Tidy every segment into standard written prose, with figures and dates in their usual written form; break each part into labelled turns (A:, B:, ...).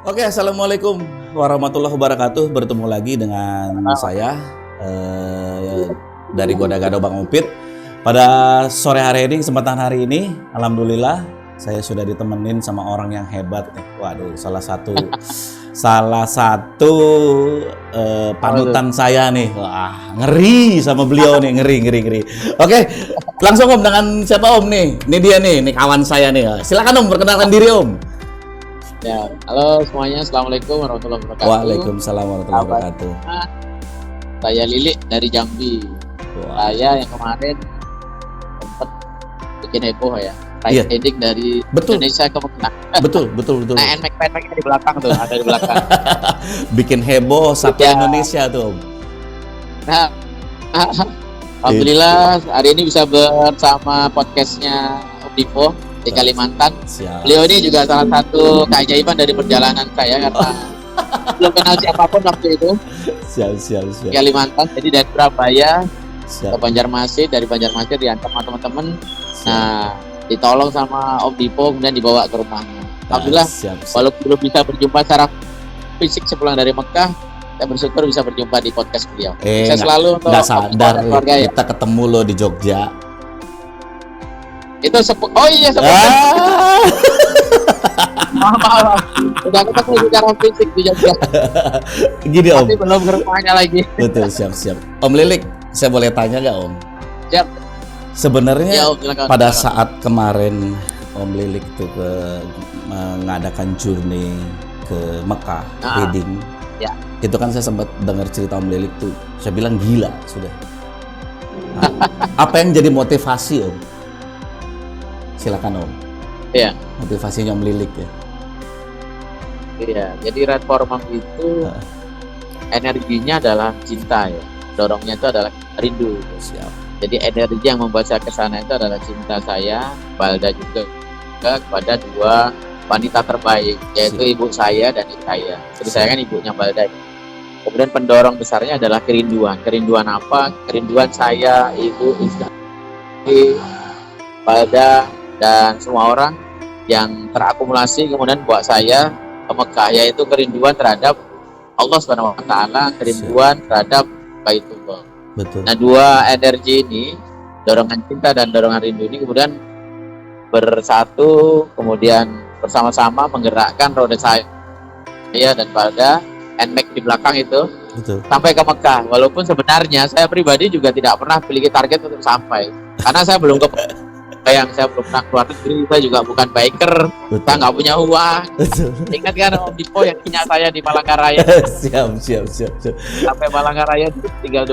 A: Oke, assalamualaikum warahmatullahi wabarakatuh. Bertemu lagi dengan saya dari Goda Gado Bang Upit. Pada sore hari ini, kesempatan hari ini, alhamdulillah saya sudah ditemenin sama orang yang hebat nih. Waduh, salah satu panutan saya nih. Wah, ngeri sama beliau nih, ngeri. Oke, langsung Om dengan siapa Om nih? Ini dia nih, kawan saya nih. Silakan Om, perkenalkan diri Om.
B: Ya, halo semuanya, assalamualaikum warahmatullahi wabarakatuh.
A: Waalaikumsalam warahmatullahi wabarakatuh.
B: Saya Lilik dari Jambi.
A: Wah.
B: Saya yang kemarin sempat bikin heboh ya.
A: Iya.
B: Riding dari Indonesia ke Mekah.
A: Betul.
B: Nah, NMAX di belakang tuh, ada di belakang.
A: Bikin heboh satu
B: Ya.
A: Indonesia tuh.
B: Nah, alhamdulillah hari ini bisa bersama podcastnya Om Divo di Kalimantan.
A: Siap.
B: Beliau ini juga salah satu keajaiban dari perjalanan saya karena belum kenal siapapun waktu itu.
A: Siap.
B: Di Kalimantan, jadi dari Surabaya
A: Siap.
B: ke Banjarmasin, dari Banjarmasin diantar sama teman-teman. Nah, ditolong sama Om Dipo kemudian dibawa ke rumahnya. Alhamdulillah,
A: Siap.
B: walaupun belum bisa berjumpa secara fisik sepulang dari Mekah, saya bersyukur bisa berjumpa di podcast beliau. Saya selalu untuk
A: nggak sadar
B: keluarga ya.
A: kita ketemu lo di Jogja.
B: Itu oh iya maaf. Udah ketemu secara fisik di Jogja.
A: Gini Om.
B: Tapi belum ke rumahnya lagi.
A: Betul, siap. Om Lilik, saya boleh tanya nggak Om?
B: Siap.
A: Sebenarnya
B: Ya, Om, silakan.
A: pada saat kemarin Om Lilik itu mengadakan journey ke Mekah, reading.
B: Ya.
A: Itu kan saya sempat dengar cerita Om Lilik tuh. Saya bilang gila sudah. Nah, apa yang jadi motivasi Om? Silakan Om.
B: Iya.
A: Motivasinya Om Lilik ya.
B: Iya, jadi Red Formam itu energinya adalah cinta ya. Dorongnya itu adalah rindu.
A: Siap.
B: Jadi energi yang membuat saya ke sana itu adalah cinta saya, Balda juga kepada dua wanita terbaik, yaitu ibu saya dan ibu saya. Jadi saya kan ibunya Balda. Kemudian pendorong besarnya adalah kerinduan. Kerinduan apa? Kerinduan saya, ibu, istri, Balda, dan semua orang yang terakumulasi kemudian buat saya ke Mekah, yaitu kerinduan terhadap Allah Subhanahu wa taala, kerinduan terhadap Baitullah.
A: Betul.
B: Nah, dua energi ini, dorongan cinta dan dorongan rindu ini kemudian bersatu, kemudian bersama-sama menggerakkan roda saya dan Balda, NMAX di belakang itu.
A: Betul.
B: Sampai ke Mekah. Walaupun sebenarnya saya pribadi juga tidak pernah memiliki target untuk sampai, karena saya belum saya belum pernah keluar negeri, saya juga bukan biker, saya nggak punya uang.
A: Betul.
B: Ingat kan Om Dipo yang punya saya di Palangkaraya?
A: Siap.
B: Sampai Palangkaraya tinggal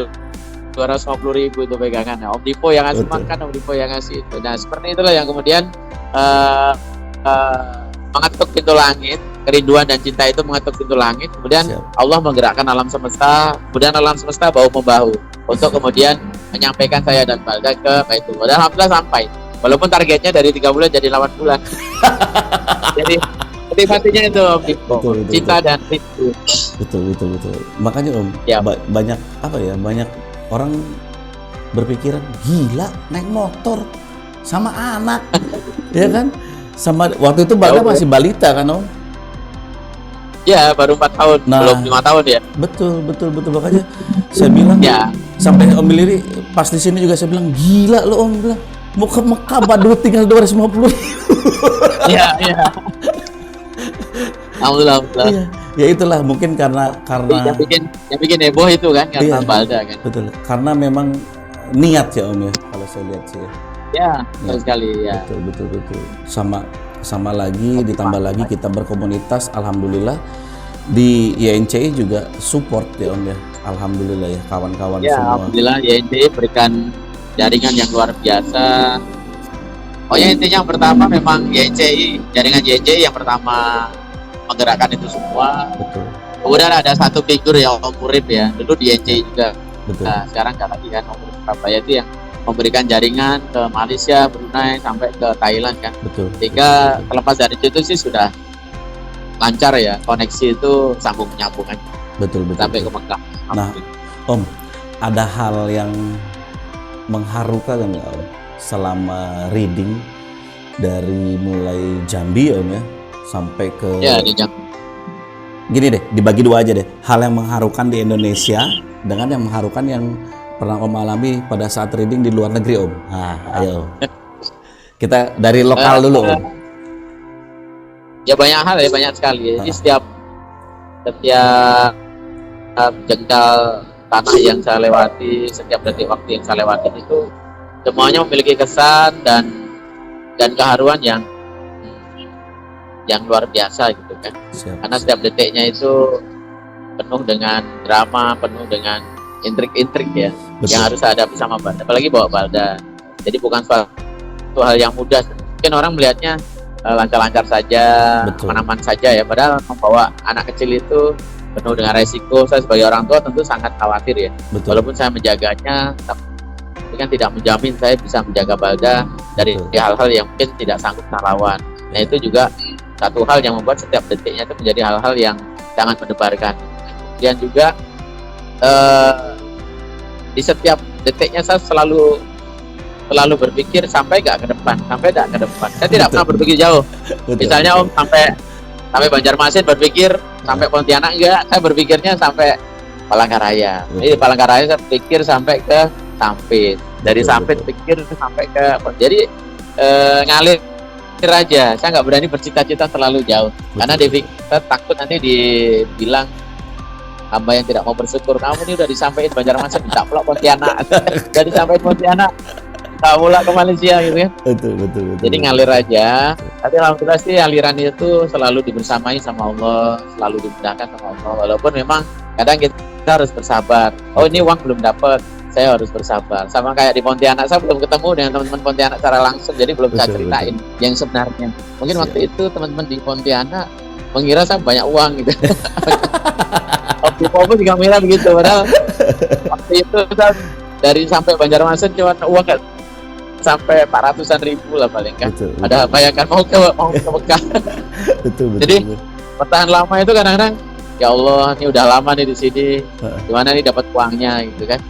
B: 250.000 itu pegangan. Nah, Om Dipo yang ngasih makan, Om Dipo yang ngasih itu. Nah, seperti itulah yang kemudian mengetuk pintu langit, kerinduan dan cinta itu mengetuk pintu langit. Kemudian Allah menggerakkan alam semesta, kemudian alam semesta bahu membahu untuk kemudian menyampaikan saya dan Balda ke Baitullah. Dan alhamdulillah sampai. Walaupun targetnya dari 3 bulan jadi 8 bulan. Jadi motivasinya itu Om Dipo, cinta dan rindu.
A: Betul. Makanya Om, banyak banyak orang berpikiran gila naik motor sama anak, ya kan? Sama waktu itu Balda masih balita kan Om?
B: Ya, baru 4 tahun, belum 5 tahun ya.
A: Betul. Makanya saya bilang sampai Om Lili pas di sini juga saya bilang gila lo Om, bilang mau ke Mekah badut tinggal 250.000.
B: Iya. Alhamdulillah.
A: Ya itulah mungkin karena
B: yang bikin heboh itu kan karena Balda kan.
A: Betul. Karena memang niat ya Om ya, kalau saya lihat sih ya.
B: Ya, betul sekali ya.
A: Betul. Sama lagi ditambah lagi kita berkomunitas, alhamdulillah di YNCI juga support ya Om ya. Alhamdulillah ya kawan-kawan semua.
B: Alhamdulillah YNCI berikan jaringan yang luar biasa. Intinya yang pertama memang jaringan YNCI yang pertama menggerakkan itu semua.
A: Betul.
B: Kemudian ada satu figur ya Om Urip ya, dulu di YNCI juga.
A: Betul.
B: Nah, sekarang nggak lagi kan Om Urip Surabaya itu yang memberikan jaringan ke Malaysia, Brunei sampai ke Thailand kan.
A: Betul.
B: Sehingga terlepas dari itu sih sudah lancar ya, koneksi itu sambung menyambung aja.
A: Betul.
B: Sampai ke Mekah.
A: Nah, Om, ada hal yang mengharukan nggak Om selama reading dari mulai Jambi Om ya sampai ke
B: di Jambi.
A: Gini deh, dibagi dua aja deh. Hal yang mengharukan di Indonesia dengan yang mengharukan yang pernah Om alami pada saat trading di luar negeri, Om. Nah, ayo. Kita dari lokal dulu, Om.
B: Ya banyak hal ya, banyak sekali. Jadi setiap jengkal tanah yang saya lewati, setiap detik waktu yang saya lewati itu semuanya memiliki kesan dan keharuan yang luar biasa gitu kan. Karena setiap detiknya itu penuh dengan drama, penuh dengan intrik-intrik ya. Betul. Yang harus saya hadapi sama Balda, apalagi bawa Balda. Jadi bukan suatu hal yang mudah. Mungkin orang melihatnya lancar-lancar saja, aman-aman saja ya. Padahal membawa anak kecil itu penuh dengan resiko. Saya sebagai orang tua tentu sangat khawatir ya. Betul. Walaupun saya menjaganya, tapi kan tidak menjamin saya bisa menjaga Balda dari hal-hal yang mungkin tidak sanggup saya lawan. Nah itu juga satu hal yang membuat setiap detiknya itu menjadi hal-hal yang sangat mendebarkan. Kemudian juga di setiap detiknya saya selalu berpikir sampai gak ke depan. Saya tidak pernah berpikir jauh. Misalnya Om sampai Banjarmasin berpikir sampai Pontianak, enggak. Saya berpikirnya sampai Palangkaraya. Jadi Palangkaraya saya pikir sampai ke Sampit. Dari Sampit pikir sampai ke, jadi ngalir aja. Saya nggak berani bercita-cita terlalu jauh. Karena saya takut nanti dibilang hamba yang tidak mau bersyukur, kamu ini udah disampaikan Banjarmasin, tak pula Pontianak. Udah disampaikan Pontianak, tak pula ke Malaysia gitu ya. Betul. Jadi ngalir aja. Tapi alhamdulillah sih aliran itu selalu dibersamai sama Allah, selalu dimudahkan sama Allah. Walaupun memang kadang kita harus bersabar. Oh ini uang belum dapat, saya harus bersabar. Sama kayak di Pontianak, saya belum ketemu dengan teman-teman Pontianak secara langsung, jadi belum saya ceritain yang sebenarnya. Mungkin waktu itu teman-teman di Pontianak mengira saya banyak uang gitu. Optimal juga mengira begitu, padahal waktu itu saya dari sampai Banjarmasin cuma uang nggak sampai 400-an ribu lah paling kan. Ada bayangkan mau ke Mekah. Jadi bertahan lama itu kadang-kadang ya Allah, ini udah lama nih di sini, gimana nih dapat uangnya gitu kan.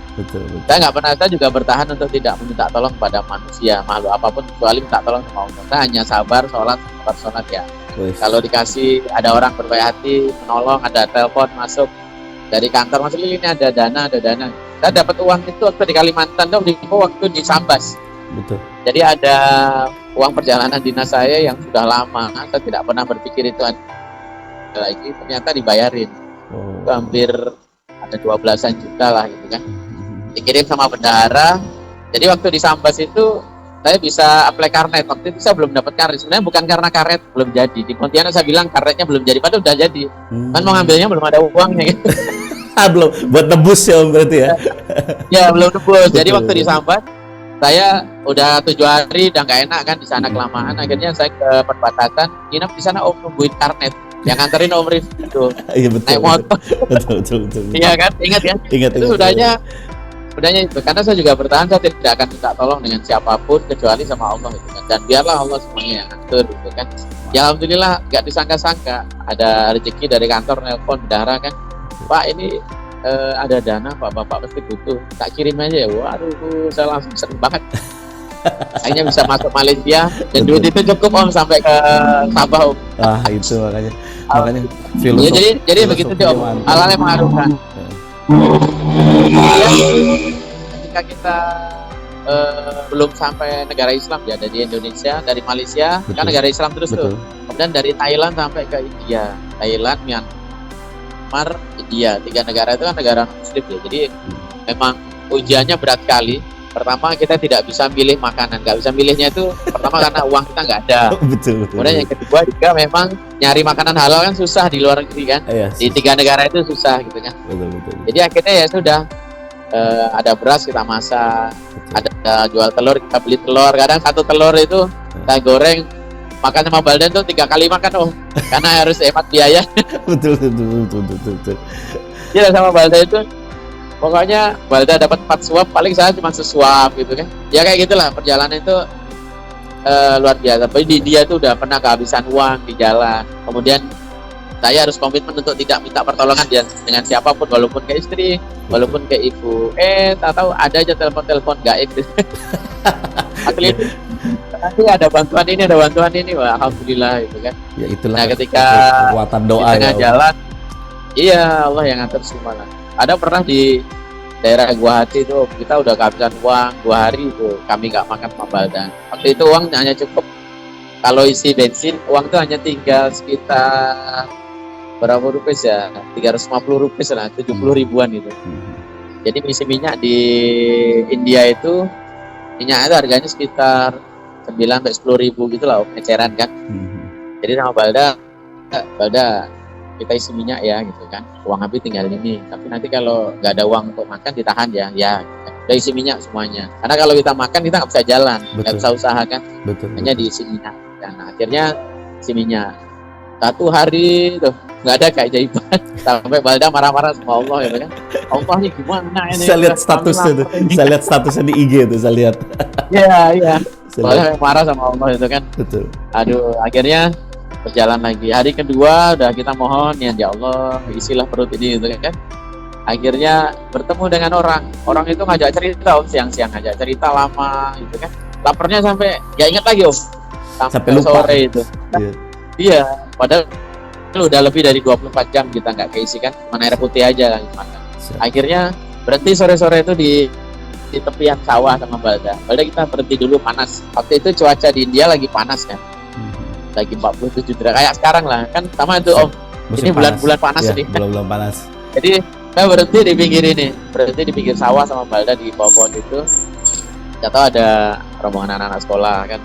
B: Saya juga bertahan untuk tidak meminta tolong kepada manusia, makhluk apapun, kecuali minta tolong sama Allah. Saya hanya sabar sholat ya. Kalau dikasih, ada orang berbaik hati menolong, ada telepon masuk dari kantor, masuk ini ada dana. Saya dapat uang itu waktu di Kalimantan, waktu di Sambas. Jadi ada uang perjalanan dinas saya yang sudah lama, saya tidak pernah berpikir itu ada lagi, ternyata dibayarin. Itu hampir ada 12-an juta lah gitu kan. Dikirim sama bendahara. Jadi waktu di Sambas itu saya bisa apply karnet. Waktu itu saya belum dapat karnet. Sebenarnya bukan karena karet belum jadi. Di Pontianak saya bilang karetnya belum jadi, padahal udah jadi. Kan mau ngambilnya belum ada uangnya gitu.
A: Belum buat tebus ya Om berarti ya.
B: Ya belum tebus. Jadi waktu di Sambas saya udah 7 hari udah nggak enak kan di sana kelamaan. Akhirnya saya ke perbatasan, nginep di sana Om nungguin karnet. Yang nganterin Om Rif itu. Iya betul. Naik motor. Betul. Iya kan? Ingat kan? Ingat. Itu sudahnya itu. Karena saya juga bertahan, saya tidak akan minta tolong dengan siapapun kecuali sama Allah gitu kan. Dan biarlah Allah semuanya yang atur gitu kan. Ya alhamdulillah nggak disangka-sangka ada rezeki dari kantor nelpon bendahara kan. Pak ini ada dana Pak, Bapak pasti butuh. Tak kirim aja ya. Waduh, saya langsung seneng banget. Akhirnya bisa masuk Malaysia dan duit itu cukup Om sampai ke Sabah Om.
A: Itu makanya filosofi.
B: Ya, jadi begitu deh Om. Hal-hal yang mengharukan. Ketika kita belum sampai negara Islam ya, dari Indonesia, dari Malaysia, kan negara Islam terus tuh. Kemudian dari Thailand sampai ke India, Thailand, Myanmar, India, 3 negara itu kan negara Muslim ya. Jadi memang ujiannya berat sekali. Pertama kita tidak bisa milih makanan, nggak bisa milihnya itu pertama karena uang kita nggak ada. Betul. Kemudian yang kedua juga memang nyari makanan halal kan susah di luar negeri kan. Di 3 negara itu susah gitu kan. Betul. Jadi akhirnya ya sudah ada beras kita masak, ada jual telur kita beli telur. Kadang 1 telur itu kita goreng, makan sama Baldan tuh 3 kali makan karena harus hemat biaya. Betul. Jadi sama Baldan itu pokoknya Balda dapat 4 suap, paling saya cuma sesuap gitu kan. Ya kayak gitulah perjalanan itu luar biasa. Tapi di India itu udah pernah kehabisan uang di jalan. Kemudian saya harus komitmen untuk tidak minta pertolongan dengan siapapun, walaupun ke istri, walaupun ke ibu. Tahu ada aja telepon gaib. Nanti ada bantuan ini, wah alhamdulillah gitu kan. Ya itulah. Nah ketika
A: kekuatan doa
B: di tengah jalan Iya, Allah yang ngatur semua lah. Ada pernah di daerah Gua Hati itu kita udah kehabisan uang 2 hari itu kami nggak makan sama Balda. Waktu itu uang hanya cukup kalau isi bensin uang itu hanya tinggal sekitar berapa rupiah ya? 350 rupiah lah, 70 ribuan itu. Jadi isi minyak di India itu minyak itu harganya sekitar 9 sampai 10 ribu gitu lah, eceran kan. Jadi sama Balda kita isi minyak ya gitu kan, uang habis tinggal ini, tapi nanti kalau nggak ada uang untuk makan ditahan ya udah isi minyak semuanya, karena kalau kita makan kita nggak bisa jalan, nggak bisa usaha kan, hanya diisi minyak. Dan akhirnya isi minyak 1 hari tuh nggak ada keajaiban sampai Balda marah-marah sama Allah ya kan, Allah ini gimana ini.
A: Saya lihat statusnya tuh, saya lihat statusnya di IG tuh, saya lihat.
B: Iya Balda marah sama Allah itu kan.
A: Betul.
B: Aduh, akhirnya berjalan lagi. Hari kedua udah kita mohon ya Allah isilah perut ini gitu kan. Akhirnya bertemu dengan orang itu ngajak cerita siang-siang, ngajak cerita lama gitu kan. Laparnya sampai nggak ingat lagi sampai lupa. Sore itu. Iya, padahal udah lebih dari 24 jam kita nggak keisi kan, mana air putih aja kan makan. Akhirnya berhenti sore-sore itu di tepian sawah sama Balda kita berhenti dulu, panas. Waktu itu cuaca di India lagi panas kan, lagi 47 derajat kayak sekarang lah kan, sama itu ini bulan-bulan panas ya, nih
A: bulan-bulan panas.
B: Jadi saya berhenti di pinggir sawah sama Balda di bawah pohon itu. Nggak tahu ada rombongan anak-anak sekolah kan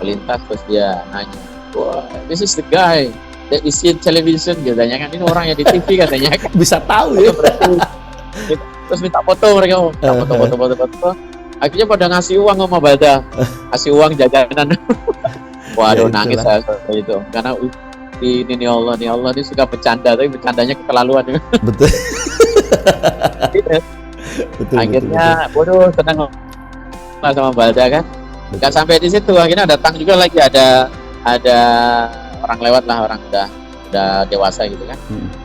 B: melintas, terus dia nanya, wah this is the guy that we see in television katanya kan, ini orang yang di TV katanya kan. Bisa tahu ya. Terus minta foto mereka, foto. Akhirnya pada ngasih uang sama Balda, ngasih uang jajanan. Waduh, ya, nangis saya itu karena ini Allah ini suka bercanda, tapi bercandanya keterlaluan. Betul. Betul. Akhirnya waduh senang sama Balda kan. Nggak sampai di situ, akhirnya datang juga lagi ada orang lewat lah, orang udah dewasa gitu kan.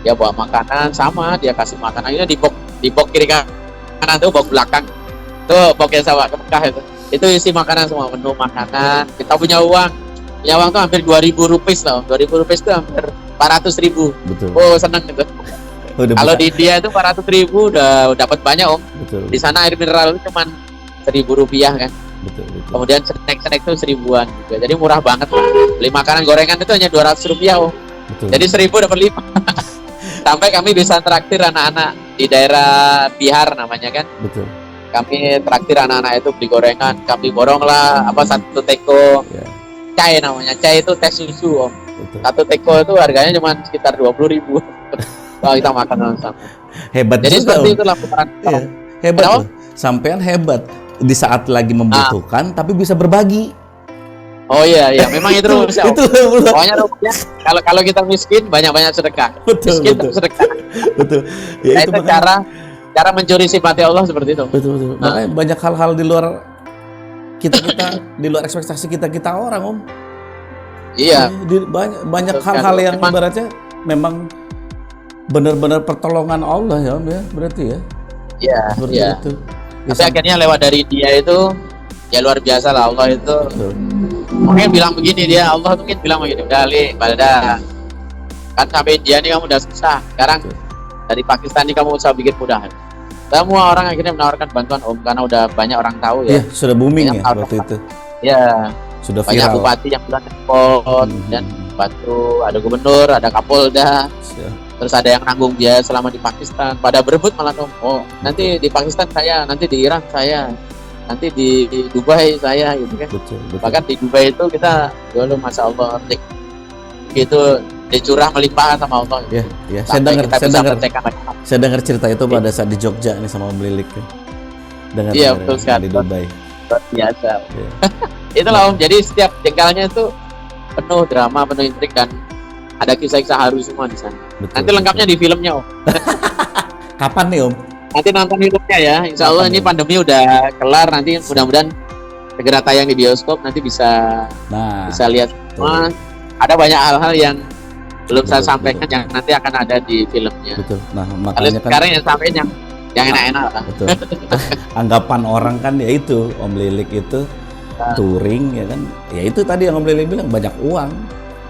B: Dia bawa makanan, sama dia kasih makanan, akhirnya di box kiri kanan tuh, box belakang tuh, box yang sawah ke Mekah itu isi makanan semua, menu makanan. Kita punya uang tuh hampir 2.000 rupiah lah, 2.000 rupiah itu hampir 400.000. Betul. Oh seneng gitu. Kalau di India itu 400.000 udah dapat banyak Betul. Di sana air mineral itu cuma 1.000 rupiah kan. Betul. Kemudian snack itu 1.000-an juga, jadi murah banget. Beli makanan gorengan itu hanya 200 rupiah Betul. Jadi 1.000 dapat 5. Sampai kami bisa traktir anak-anak di daerah Bihar namanya kan. Betul. Kami traktir anak-anak itu beli gorengan, kami boronglah satu teko. Cai namanya, cai itu teh susu Betul. Satu teko itu harganya cuma sekitar 20.000 kalau kita makan sama. Hebat. Jadi juga, seperti itulah peran. Iya. Hebat loh. Sampean hebat di saat lagi membutuhkan tapi bisa berbagi. Oh iya memang itu rumusnya. Itu pokoknya rumusnya kalau kita miskin banyak-banyak sedekah. Betul, miskin betul. Sedekah. Betul. Ya, itu cara mencuri simpati Allah seperti itu. Betul. Makanya banyak hal-hal di luar kita di luar ekspektasi kita orang Iya. Banyak hal-hal yang ibaratnya memang benar-benar pertolongan Allah ya berarti ya. Iya. Itu. Tapi akhirnya lewat dari dia itu ya luar biasa lah Allah itu. Betul. Mungkin bilang begini, Allah mungkin bilang begini, udah Balda kan sampai India nih kamu udah susah, sekarang dari Pakistan nih kamu usaha bikin mudah. Semua orang akhirnya menawarkan bantuan karena udah banyak orang tahu ya. Sudah booming ya waktu itu. Ya. Sudah viral. Banyak bupati yang bilang repot dan batu, ada gubernur, ada kapolda. Terus ada yang nanggung biaya selama di Pakistan. Pada berebut malah nanti di Pakistan saya, nanti di Irak saya, nanti di Dubai saya gitu kan. Betul. Bahkan di Dubai itu kita dulu Masya Allah itu dicurah melimpah sama Allah. Iya. Saya dengar cerita itu pada saat di Jogja nih sama Om Lilik. Iya betul sekali. Di Dubai. Luar biasa. Ya. Itulah jadi setiap jengkalnya itu penuh drama, penuh intrik, dan ada kisah-kisah haru semua di sana. Betul, nanti lengkapnya di filmnya Kapan nih Nanti nonton filmnya ya. Insya Allah ini pandemi udah kelar, nanti mudah-mudahan segera tayang di bioskop, nanti bisa lihat semua. Ada banyak hal-hal yang belum saya sampaikan yang nanti akan ada di filmnya. Betul. Nah makanya sekarang yang sampaikan yang enak-enak lah. Betul. Anggapan orang kan ya itu Om Lilik itu touring ya kan. Ya itu tadi yang Om Lilik bilang banyak uang.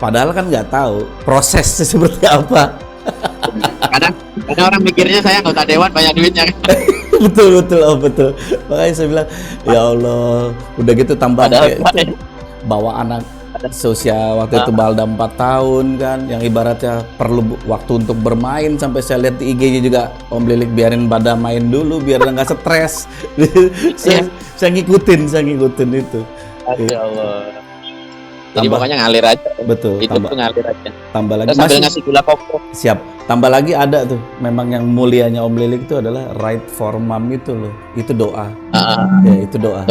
B: Padahal kan nggak tahu prosesnya seperti apa. Kadang orang mikirnya saya anggota dewan banyak duitnya kan.
A: Betul betul. Makanya saya bilang ya Allah, udah gitu tambah bawa anak seusia waktu itu Balda 4 tahun kan, yang ibaratnya perlu waktu untuk bermain, sampai saya lihat di IG-nya juga Om Lilik biarin Balda main dulu biar nggak stres. saya ngikutin itu.
B: Ya Allah. Jadi pokoknya ngalir aja.
A: Betul.
B: Hidup tuh ngalir aja.
A: Tambah lagi
B: sambil ngasih gula koko.
A: Siap. Tambah lagi ada tuh. Memang yang mulianya Om Lilik itu adalah right for mom itu loh. Itu doa. Ya, itu doa.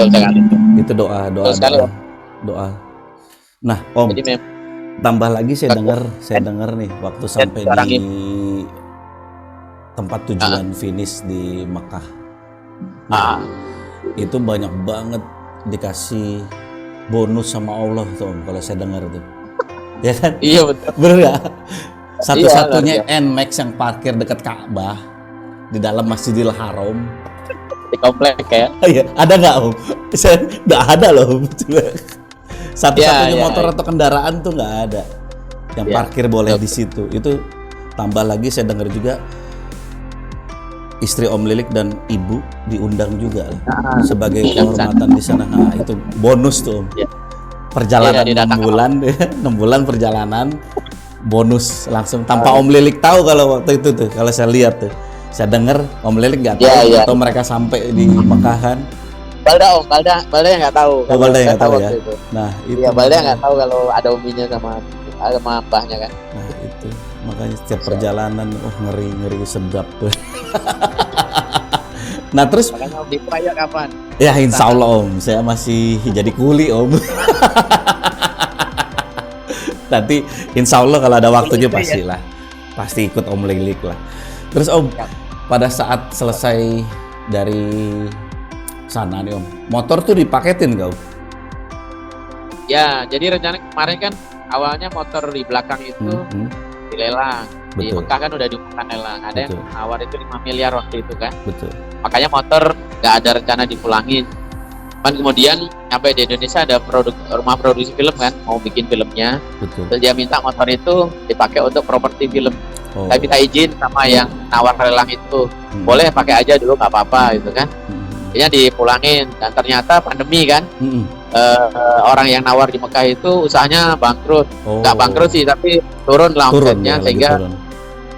A: Itu doa. Nah, Om. Jadi, tambah lagi saya dengar nih waktu sampai di tempat tujuan finish di Mekah. Nah, itu banyak banget dikasih bonus sama Allah tuh Om, kalau saya dengar tuh. Ya kan? Iya betul. Bener ya? Satu-satunya NMAX yang parkir dekat Ka'bah di dalam Masjidil Haram.
B: Di komplek ya?
A: Iya, ada nggak Om? Saya nggak ada loh Om. Satu-satunya motor atau kendaraan tuh nggak ada yang parkir boleh di situ. Itu tambah lagi saya dengar juga istri Om Lilik dan ibu diundang juga sebagai kehormatan di sana. Nah, itu bonus tuh Om. Perjalanan 6 bulan perjalanan bonus langsung tanpa Om Lilik tahu kalau waktu itu tuh. Kalau saya lihat tuh, saya dengar Om Lilik nggak tahu atau mereka sampai di Mekah kan.
B: Balda yang nggak tahu.
A: Balda yang nggak tahu ya. Itu. Nah itu.
B: Ya Balda nggak tahu kalau ada uminya sama mbahnya kan.
A: Nah itu makanya setiap perjalanan ngeri sedap tuh. Nah terus
B: makanya Om diperaya kapan?
A: Ya insya Allah Om, saya masih jadi kuli Om. Nanti insya Allah kalau ada waktunya pasti ikut Om Lilik lah. Terus Om, pada saat selesai dari sana nih Om, motor tuh dipaketin gak Om?
B: Ya, jadi rencana kemarin kan awalnya motor di belakang itu dilelang. Di Mekah kan udah diumumkan lelang. Ada yang awal itu 5 miliar waktu itu kan. Betul. Makanya motor nggak ada rencana dipulangin. Kan kemudian sampai di Indonesia ada rumah produksi film kan, mau bikin filmnya. Betul. Terus dia minta motor itu dipakai untuk properti film. Saya minta izin sama yang nawar lelang itu. Boleh pakai aja dulu nggak apa-apa gitu kan. Dia dipulangin dan ternyata pandemi kan. Orang yang nawar di Mekah itu usahanya bangkrut. Nggak bangkrut sih, tapi turun lah omsetnya sehingga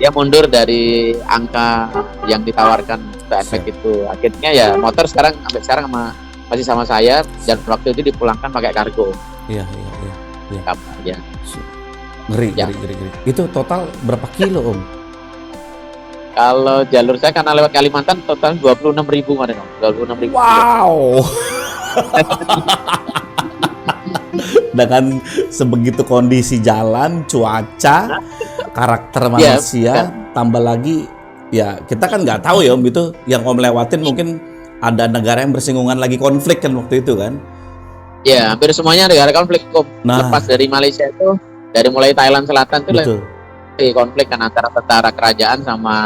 B: dia mundur dari angka yang ditawarkan ke efek itu. Akhirnya ya motor sampai sekarang masih sama saya dan waktu itu dipulangkan pakai kargo. Iya. Ya.
A: Ngeri. Itu total berapa kilo Om?
B: Kalau jalur saya karena lewat Kalimantan total 26.000 kemarin Om. 26.000.
A: Wow. Dengan sebegitu kondisi jalan, cuaca, karakter manusia, tambah lagi ya kita kan nggak tahu ya Om, itu yang Om lewatin mungkin ada negara yang bersinggungan lagi konflik kan waktu itu kan?
B: Ya hampir semuanya negara konflik Om. Lepas dari Malaysia itu, dari mulai Thailand Selatan itu lagi konflik kan antara tentara kerajaan sama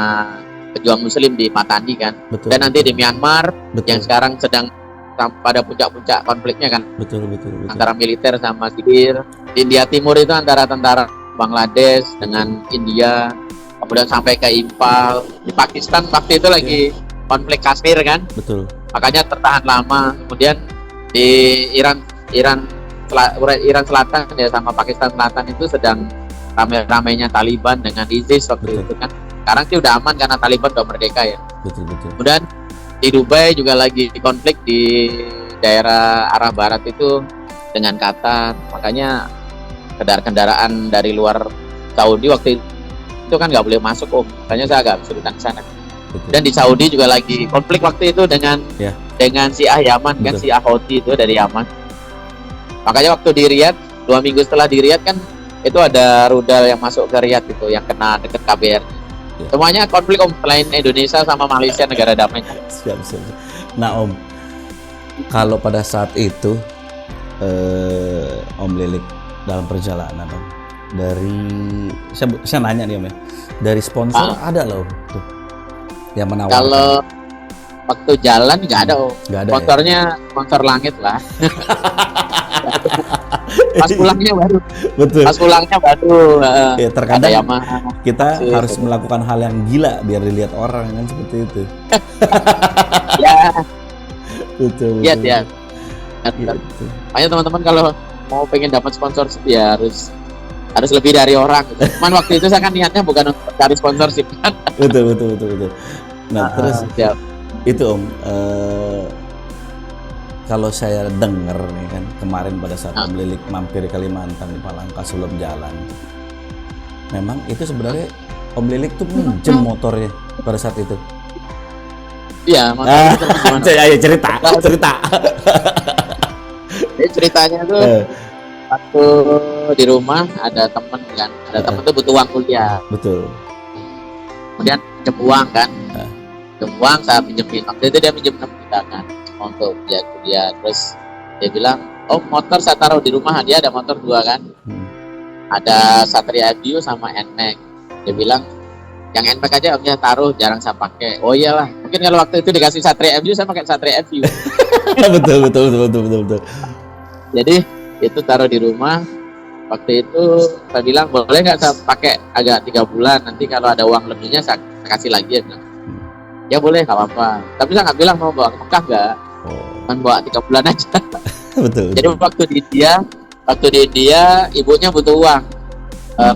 B: pejuang Muslim di Matani kan. Dan nanti di Myanmar yang sekarang sedang pada puncak-puncak konfliknya kan. Betul. Antara militer sama sipil. Di India Timur itu antara tentara Bangladesh dengan India, kemudian sampai ke Impal. Di Pakistan waktu itu lagi konflik Kashmir kan. Betul. Makanya tertahan lama. Kemudian di Iran Selatan ya sama Pakistan Selatan itu sedang rame-ramenya Taliban dengan ISIS waktu itu kan. Sekarang sih udah aman karena Taliban udah merdeka ya. Betul. Kemudian di Dubai juga lagi konflik di daerah arah barat itu dengan Qatar. Makanya kendaraan dari luar Saudi waktu itu kan nggak boleh masuk Om. Makanya saya agak kesulitan ke sana. Dan di Saudi juga lagi konflik waktu itu dengan Syiah Yaman kan, Syiah Houthi itu dari Yaman. Makanya waktu di Riyadh 2 minggu setelah di Riyadh kan itu ada rudal yang masuk ke Riyadh itu yang kena deket KBR. Semuanya konflik Om, selain Indonesia sama Malaysia negara damai.
A: Siap. Nah Om, kalau pada saat itu Om Lilik dalam perjalanan Om, dari saya nanya nih Om ya, dari sponsor ada loh tuh yang menawarkan.
B: Kalau waktu jalan nggak ada Om. Sponsornya sponsor langit lah. Pas pulangnya baru.
A: Betul.
B: Pas pulangnya baru.
A: Ya, terkadang
B: ada Yamaha.
A: kita
B: Sip.
A: harus melakukan hal yang gila biar dilihat orang kan seperti itu.
B: Ya,
A: Betul.
B: lihat ya.
A: Gitu.
B: Makanya teman-teman kalau mau pengen dapat sponsorship ya harus lebih dari orang. Cuman waktu itu saya kan niatnya bukan untuk cari sponsorship kan.
A: Betul. Nah, terus
B: Siap.
A: itu Om, kalau saya dengar nih kan kemarin pada saat Om Lilik mampir di Kalimantan di Palangka sebelum jalan, memang itu sebenarnya Om Lilik tuh minjem motornya pada saat itu.
B: Iya, motor itu gimana?
A: Ayo cerita.
B: Jadi ceritanya tuh waktu di rumah ada temen kan, ada temen tuh butuh uang kuliah.
A: Betul.
B: Kemudian pinjam uang kan, pinjam uang saya pinjemin. Waktu itu dia pinjam 6 juta kan untuk biaya kuliah. Terus dia bilang, oh motor saya taruh di rumah, dia ada motor 2 kan, ada Satria FU sama NMAX. Dia bilang yang NMAX aja omnya taruh, jarang saya pakai. Oh iyalah, mungkin kalau waktu itu dikasih Satria FU saya pakai Satria FU.
A: betul.
B: Jadi itu taruh di rumah. Waktu itu saya bilang boleh nggak saya pakai agak 3 bulan, nanti kalau ada uang lebihnya saya kasih lagi. Dia bilang ya boleh, nggak apa-apa. Tapi saya nggak bilang mau bawa ke Mekah, nggak, kan bawa 3 bulan aja.
A: Betul.
B: Jadi waktu di India ibunya butuh uang,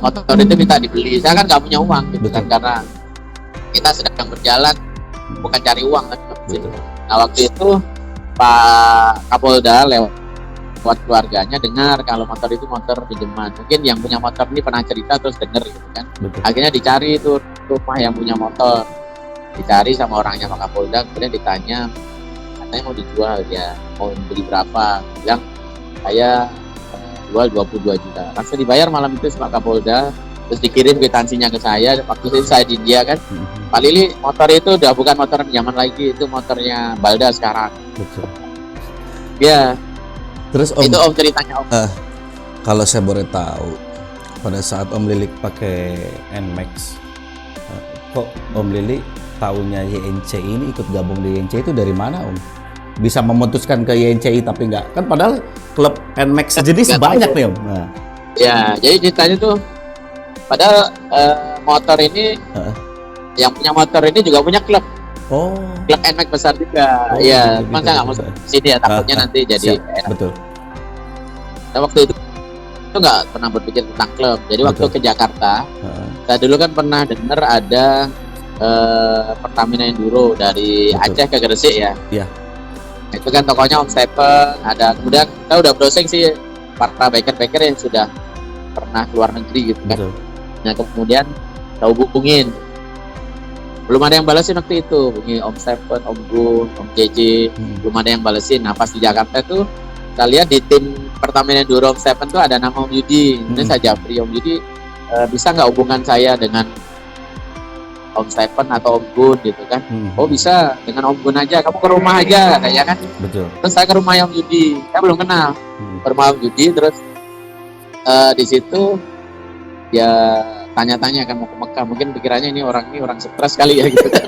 B: motor itu minta dibeli. Saya kan nggak punya uang gitu kan, karena kita sedang berjalan bukan cari uang kan. Nah waktu itu Pak Kapolda lewat keluarganya dengar kalau motor itu motor pinjaman. Mungkin yang punya motor ini pernah cerita terus denger gitu kan.
A: Betul.
B: Akhirnya dicari itu rumah yang punya motor, dicari sama orangnya Pak Kapolda. Kemudian ditanya, katanya mau dijual, ya mau beli berapa? Bilang saya jual 22 juta. Langsung dibayar malam itu sama Pak Kapolda. Terus dikirim kwitansinya ke saya. Waktu itu saya di India kan. Pak Lili, motor itu udah bukan motor pinjaman lagi, itu motornya Balda sekarang.
A: Betul.
B: Ya.
A: Terus Om,
B: itu Om ceritanya Om.
A: Kalau saya boleh tahu, pada saat Om Lilik pakai NMAX, kok Om Lilik tahunya YNCI ini ikut gabung di YNCI itu dari mana Om? Bisa memutuskan ke YNCI tapi enggak, kan padahal klub NMAX sejenis banyak nih Om. Nah.
B: Ya, jadi ceritanya tuh padahal motor ini yang punya motor ini juga punya klub.
A: Oh.
B: Klub NMAX besar juga. Iya, cuman saya nggak mau sini ya, takutnya nanti jadi enak.
A: Betul.
B: Nah, waktu itu nggak pernah berpikir tentang klub. Jadi waktu ke Jakarta, saya dulu kan pernah dengar ada Pertamina Enduro dari Aceh ke Gresik ya.
A: Iya.
B: Itu kan tokonya Om Stephen, ada. Kemudian kita udah browsing sih para biker-biker yang sudah pernah keluar negeri gitu kan.
A: Betul.
B: Nah kemudian kita hubungin, belum ada yang balesin waktu itu. Hubungi Om Stephen, Om Gun, Om JJ, belum ada yang balesin. Nah pas di Jakarta tuh kita lihat di tim Pertamina Enduro Om Stephen tuh ada nama Om Yudi. Ini saya japri, Om Yudi bisa nggak hubungan saya dengan Om Stephen atau Om Gun gitu kan. Oh bisa, dengan Om Gun aja, kamu ke rumah aja katanya kan.
A: Betul.
B: Terus saya ke rumah Om Yudi, saya belum kenal. Ke rumah Om Yudi, terus di situ ya tanya-tanya kan mau ke Mekah. Mungkin pikirannya ini orang stres kali ya gitu kan.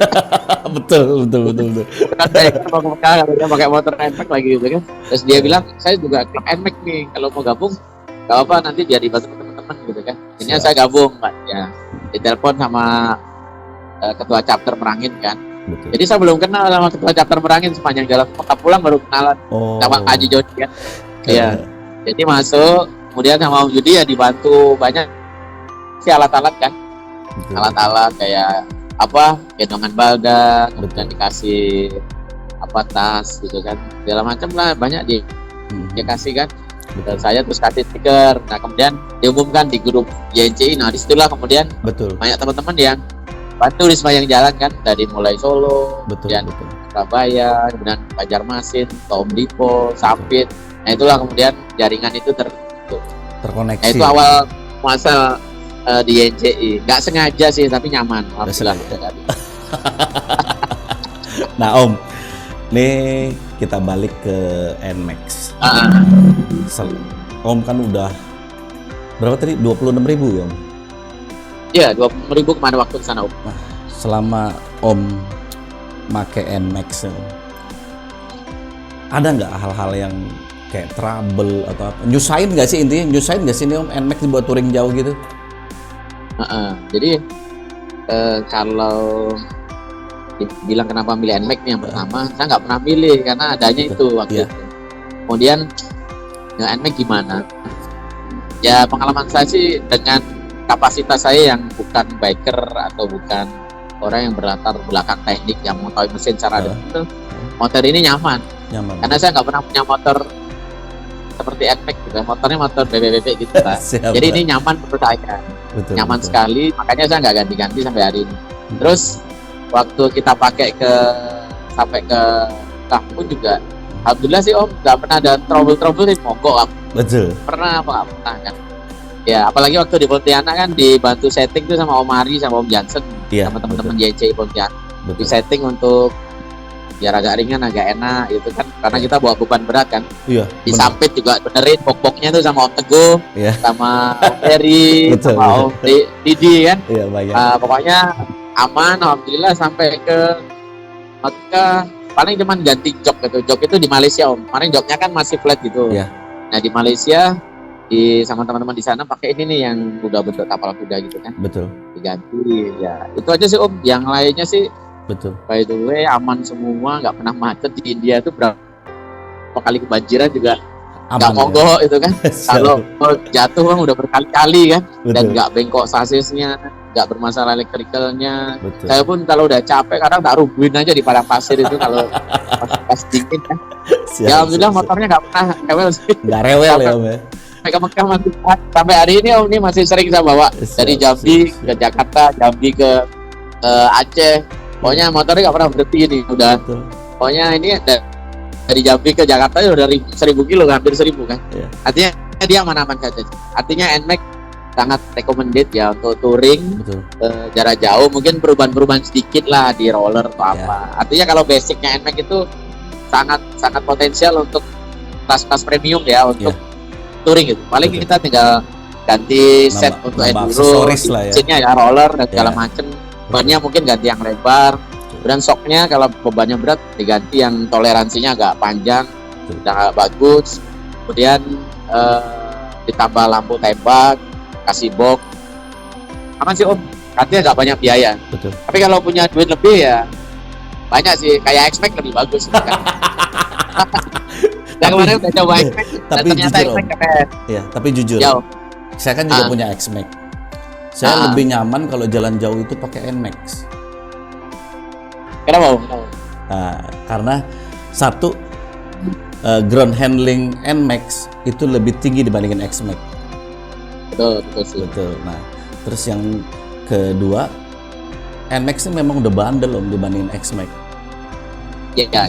A: betul.
B: Kan saya mau ke Mekah, katanya pakai motor NMAX lagi gitu kan. Terus dia bilang, saya juga klub NMAX nih, kalau mau gabung gak apa nanti biar dibantu teman-teman gitu kan. Akhirnya saya gabung Pak ya. Ditelepon sama ketua chapter Merangin kan.
A: Betul.
B: Jadi saya belum kenal sama ketua chapter Merangin, sepanjang jalan Mekah pulang baru kenalan sama Haji Jody kan. Iya. Jadi masuk, kemudian sama Om Yudi ya dibantu banyak si alat-alat kan.
A: Betul.
B: Alat-alat kayak apa, gendongan Balda, kemudian dikasih apa tas gitu kan, segala macam lah banyak dia kasih kan. Dan saya terus kasih stiker. Nah kemudian diumumkan di grup YNCI. Nah disitulah kemudian banyak teman-teman yang bantu di sepanjang jalan kan, dari mulai Solo, kemudian Surabaya, kemudian Banjarmasin, Tom Dipo, Sampit. Nah itulah kemudian jaringan itu
A: terkoneksi.
B: Nah, itu awal masa di YNCI. Nggak sengaja sih, tapi nyaman. Alhamdulillah.
A: Nah Om, nih kita balik ke NMAX. Om kan udah berapa tadi? 26.000 ya Om?
B: Iya, 20.000 kemana waktu ke sana Om.
A: Nah, selama Om make NMAX, ada nggak hal-hal yang kayak trouble atau apa? Nyusahin nggak sih intinya? Nyusahin nggak sih nih Om NMAX dibuat touring jauh gitu?
B: Jadi kalau bilang kenapa milih NMAX nih yang pertama, saya nggak pernah milih karena adanya itu waktu itu. Kemudian NMAX gimana? Ya pengalaman saya sih dengan kapasitas saya yang bukan biker atau bukan orang yang berlatar belakang teknik yang mengetahui mesin secara detail, motor ini nyaman. Karena saya nggak pernah punya motor seperti NMAX gitu, motornya motor BBB gitu Pak. Jadi ini nyaman menurut saya, nyaman sekali, makanya saya nggak ganti-ganti sampai hari ini. Terus waktu kita pakai sampai ke kampung juga, alhamdulillah sih Om nggak pernah ada trouble sih, mogok.
A: Betul.
B: Pernah apa nggak pernah kan? Ya apalagi waktu di Pontianak kan dibantu setting tuh sama Om Ari sama Om Jansen, sama teman-teman JC Pontianak. Di setting untuk biar agak ringan, agak enak gitu kan, karena kita bawa beban berat kan. Disampit juga benerin box-boxnya tuh sama Om Teguh, sama Om Eri, sama Om Didi kan. Pokoknya aman, alhamdulillah sampai ke Mekah. Paling cuman ganti jok gitu. Jok itu di Malaysia Om. Kemarin joknya kan masih flat gitu. Nah di Malaysia sama teman-teman di sana pakai ini nih yang udah bentuk tapal kuda gitu kan. Betul. Diganti ya. Itu aja sih Om. Yang lainnya sih betul. By the way aman semua, nggak pernah macet. Di India tuh berapa kali kebanjiran juga nggak mogok itu kan. Kalau jatuh kan udah berkali-kali kan. Dan nggak bengkok sasisnya, nggak bermasalah elektrikalnya. Saya pun kalau udah capek kadang tak rubuhin aja di padang pasir itu kalau pas dingin kan. Ya alhamdulillah motornya nggak pernah rewel sih. Nggak rewel ya Om ya. Sampai ke Mekah masih sampai hari ini Om, ini masih sering saya bawa dari Jambi ke Jakarta, Jambi ke Aceh. Pokoknya motornya nggak pernah berhenti ini udah. Pokoknya ini dari Jambi ke Jakarta udah 1.000 kilo, hampir 1.000 kan. Artinya dia aman-aman saja. Artinya NMAX sangat recommended ya untuk touring jarak jauh, mungkin perubahan-perubahan sedikit lah di roller atau apa. Artinya kalau basicnya NMAX itu sangat potensial untuk kelas premium ya untuk touring gitu. Paling kita tinggal ganti set untuk enduro, mesinnya ya roller dan segala macem. Bannya mungkin ganti yang lebar. Kemudian shocknya kalau bebannya berat diganti yang toleransinya agak panjang, agak bagus. Kemudian ditambah lampu tembak, kasih box. Aman sih Om, artinya nggak banyak biaya. Tapi kalau punya duit lebih ya banyak sih, kayak X-Max lebih bagus kan. Yang kemarin udah coba X-Max dan ternyata X-Max keren. Iya, tapi jujur, saya kan juga punya X-Max. Saya lebih nyaman kalau jalan jauh itu pakai NMAX. Kenapa? Karena satu, ground handling NMAX itu lebih tinggi dibandingin X-Max. Betul sih. Betul. Nah, terus yang kedua, NMAX ini memang udah bandel Om dibandingin X-Max. Iya.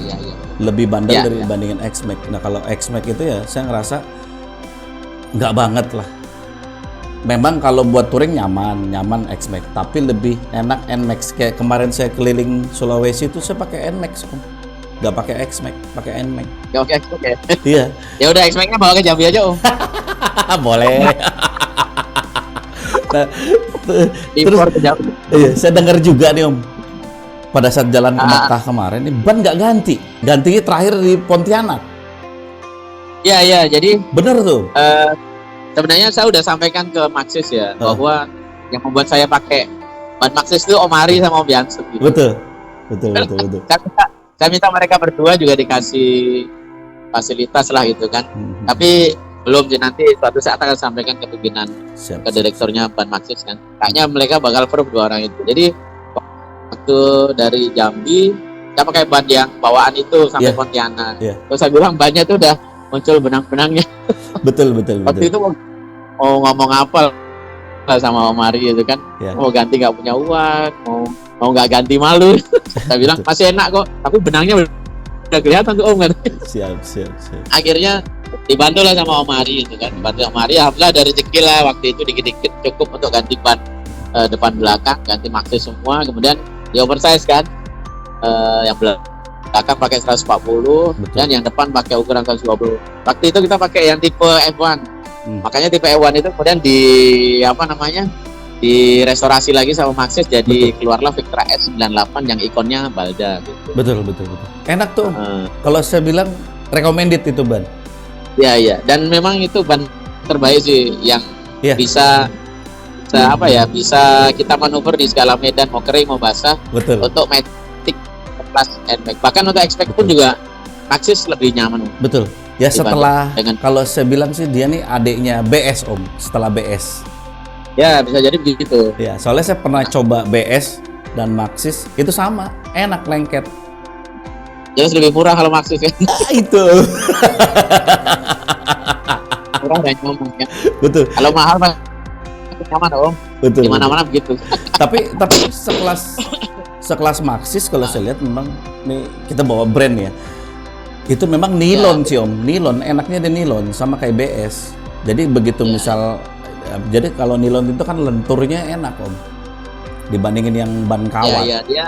B: Lebih bandel dibandingin X-Max. Nah, kalau X-Max itu ya saya ngerasa nggak banget lah. Memang kalau buat touring nyaman X-Max, tapi lebih enak NMAX. Kayak kemarin saya keliling Sulawesi itu saya pakai NMAX Om. Nggak pakai X-Max, pakai NMAX. Nggak pakai X-Max ya? Iya. Ya udah X-Max-nya bawa ke Jambi aja Om. Boleh. Nah, terus iya, saya dengar juga nih Om, pada saat jalan ke Mekah kemarin ini ban nggak gantinya terakhir di Pontianak. Iya, jadi bener tuh. Sebenarnya saya udah sampaikan ke Maxxis ya bahwa yang membuat saya pakai ban Maxxis itu Om Ari sama Om Jansen gitu. Betul. Saya minta mereka berdua juga dikasih fasilitas lah gitu kan. Tapi belum sih, nanti suatu saat akan sampaikan ke pimpinan, ke direkturnya ban Maxxis kan. Kayaknya mereka bakal approve 2 orang itu. Jadi waktu dari Jambi saya pakai ban yang bawaan itu sampai Pontianak. Terus saya bilang bannya itu udah muncul benang-benangnya. Betul. Waktu itu mau ngomong apa lah sama Om Ari gitu kan. Mau ganti nggak punya uang, mau nggak ganti malu. Saya bilang masih enak kok, tapi benangnya udah kelihatan tuh Om kan. Siap. Akhirnya dibantu lah sama Om Ari gitu kan. Bantu Om Ari, alhamdulillah dari rezeki lah waktu itu dikit-dikit cukup untuk ganti ban depan belakang, ganti Maxxis semua. Kemudian di oversize kan, yang belakang pakai 140 dan yang depan pakai ukuran 120. Waktu itu kita pakai yang tipe F1. Makanya tipe F1 itu kemudian di restorasi lagi sama Maxxis, jadi keluarlah Victra S98 yang ikonnya Balda gitu. Betul. Enak tuh. Kalau saya bilang recommended itu ban. Iya. Dan memang itu ban terbaik sih yang
A: Iya.
B: bisa bisa kita manuver di segala medan, mau kering mau basah.
A: Betul.
B: Untuk Matic kelas Nmax. Bahkan untuk X-Pack pun juga Maxxis lebih nyaman.
A: Betul. Ya setelah
B: dengan
A: kalau saya bilang sih dia nih adiknya BS Om, setelah BS.
B: Ya bisa jadi begitu.
A: Ya, soalnya saya pernah coba BS dan Maxxis itu sama, enak lengket.
B: Jelas lebih murah kalau Maxxis ya.
A: Itu.
B: Murah dan nyaman ya.
A: Betul.
B: Kalau mahal mah nyaman Om.
A: Betul.
B: Di mana-mana begitu.
A: tapi sekelas Maxxis kalau saya lihat memang nih kita bawa brand ya. Itu memang nilon sih Om, nilon enaknya di nilon sama kayak BS. Jadi begitu misal jadi kalau nilon itu kan lenturnya enak Om. Dibandingin yang ban kawat.
B: Iya, dia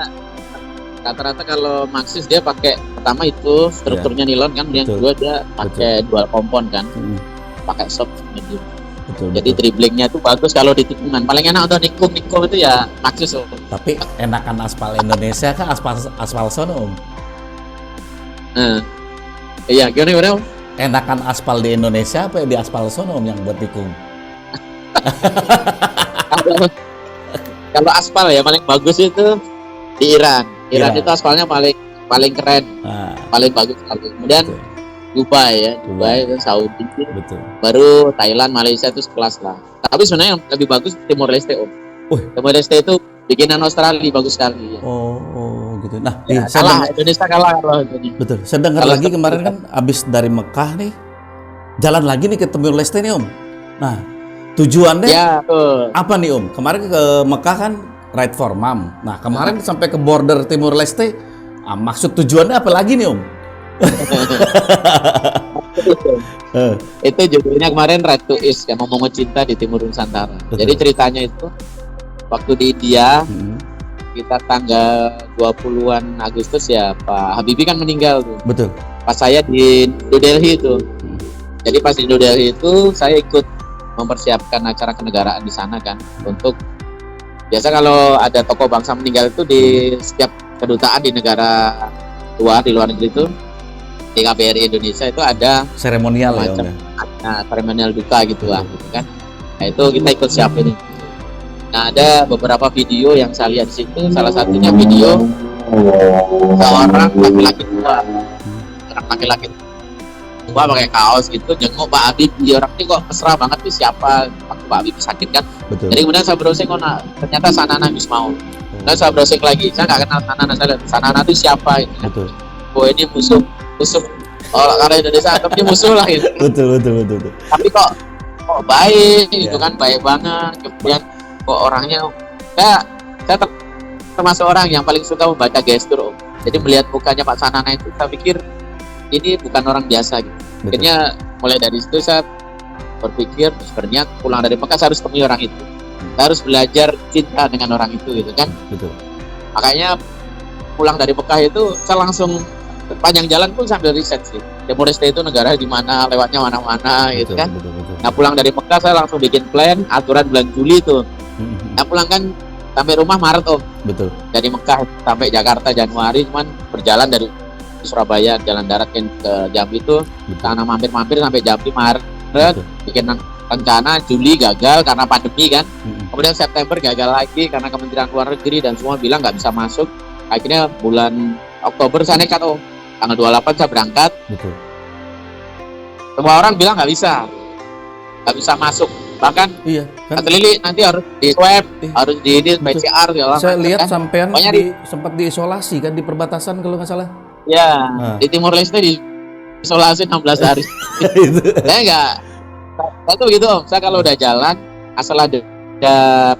B: rata-rata kalau Maxxis dia pakai pertama itu strukturnya nilon kan, yang kedua dia pakai dual kompon kan. Pakai soft medium. Betul. Jadi dribblingnya itu bagus kalau di tikungan. Paling enak untuk nikung itu ya Maxxis Om.
A: Tapi enakan aspal Indonesia kan aspal sono Om.
B: Iya, gimana Om?
A: Enakan aspal di Indonesia apa di aspal sono Om yang buat tikung?
B: Kalau aspal ya paling bagus itu di Iran. Iran itu aspalnya paling keren, paling bagus. Kemudian Dubai itu Saudi.
A: Betul.
B: Baru Thailand, Malaysia itu sekelas lah. Tapi sebenarnya yang lebih bagus Timor Leste Om. Timor Leste itu bikinan Australia bagus sekali. Ya.
A: Oh gitu. Nah,
B: Indonesia kalah kalau ini.
A: Betul. Saya dengar lagi kemarin kan abis dari Mekah nih, jalan lagi nih ke Timor Leste nih Om. Nah, tujuannya apa nih Om? Kemarin ke Mekah kan Ride for Mom. Nah, kemarin sampai ke border Timor Leste, maksud tujuannya apa lagi nih Om?
B: Itu judulnya kemarin Ride to East, yang membangun cinta di Timur Nusantara. Jadi ceritanya itu waktu di India kita tanggal 20-an Agustus ya Pak Habibie kan meninggal tuh. Betul. Pas saya di New Delhi itu. Jadi pas di New Delhi itu saya ikut mempersiapkan acara kenegaraan di sana kan, untuk biasa kalau ada tokoh bangsa meninggal itu di setiap kedutaan di negara luar, di luar negeri itu, di KBRI Indonesia itu ada
A: seremonial
B: macam seremonial duka gitu lah gitu kan. Nah itu kita ikut siapin. Nah ada beberapa video yang saya lihat di situ, salah satunya video seorang laki-laki tua, pakai kaos gitu, jenguk Pak Habibie. Orang ini kok mesra banget nih, siapa? Pak Habibie sakit kan. Betul. Jadi kemudian saya browsing, ternyata Sanana Wismau. Nah saya browsing lagi, saya nggak kenal Sanana itu siapa gitu. Betul. Oh ini musuh karena Indonesia anggapnya musuh lah gitu. Betul. Tapi kok baik gitu kan, baik banget. Kemudian kok orangnya, saya termasuk orang yang paling suka membaca gestur Om. Jadi melihat mukanya Pak Sanana itu, saya pikir ini bukan orang biasa gitu. Akhirnya mulai dari situ saya berpikir, berniat pulang dari Mekah saya harus temui orang itu. Saya harus belajar cinta dengan orang itu gitu kan. Betul. Makanya pulang dari Mekah itu saya langsung panjang jalan pun sambil riset sih. Timor Leste itu negara di mana, lewatnya mana-mana gitu kan. Betul. Nah pulang dari Mekah saya langsung bikin plan aturan bulan Juli itu. Nah pulang kan sampai rumah Maret Om. Betul. Dari Mekah sampai Jakarta Januari, cuman berjalan dari Surabaya jalan darat ke Jambi itu, karena mampir-mampir sampai Jambi Maret. Bikin rencana Juli gagal karena pandemi kan. Kemudian September gagal lagi karena Kementerian Luar Negeri dan semua bilang nggak bisa masuk. Akhirnya bulan Oktober saya nekat Om. Tanggal 28 saya berangkat. Betul. Semua orang bilang nggak bisa masuk. Bahkan Lili nanti harus di swab, harus di PCR.
A: Saya lihat sampean sempat diisolasi kan di perbatasan kalau nggak salah.
B: Ya, di Timor Leste diisolasi 16 hari. Saya itu begitu Om. Saya kalau udah jalan, asal ada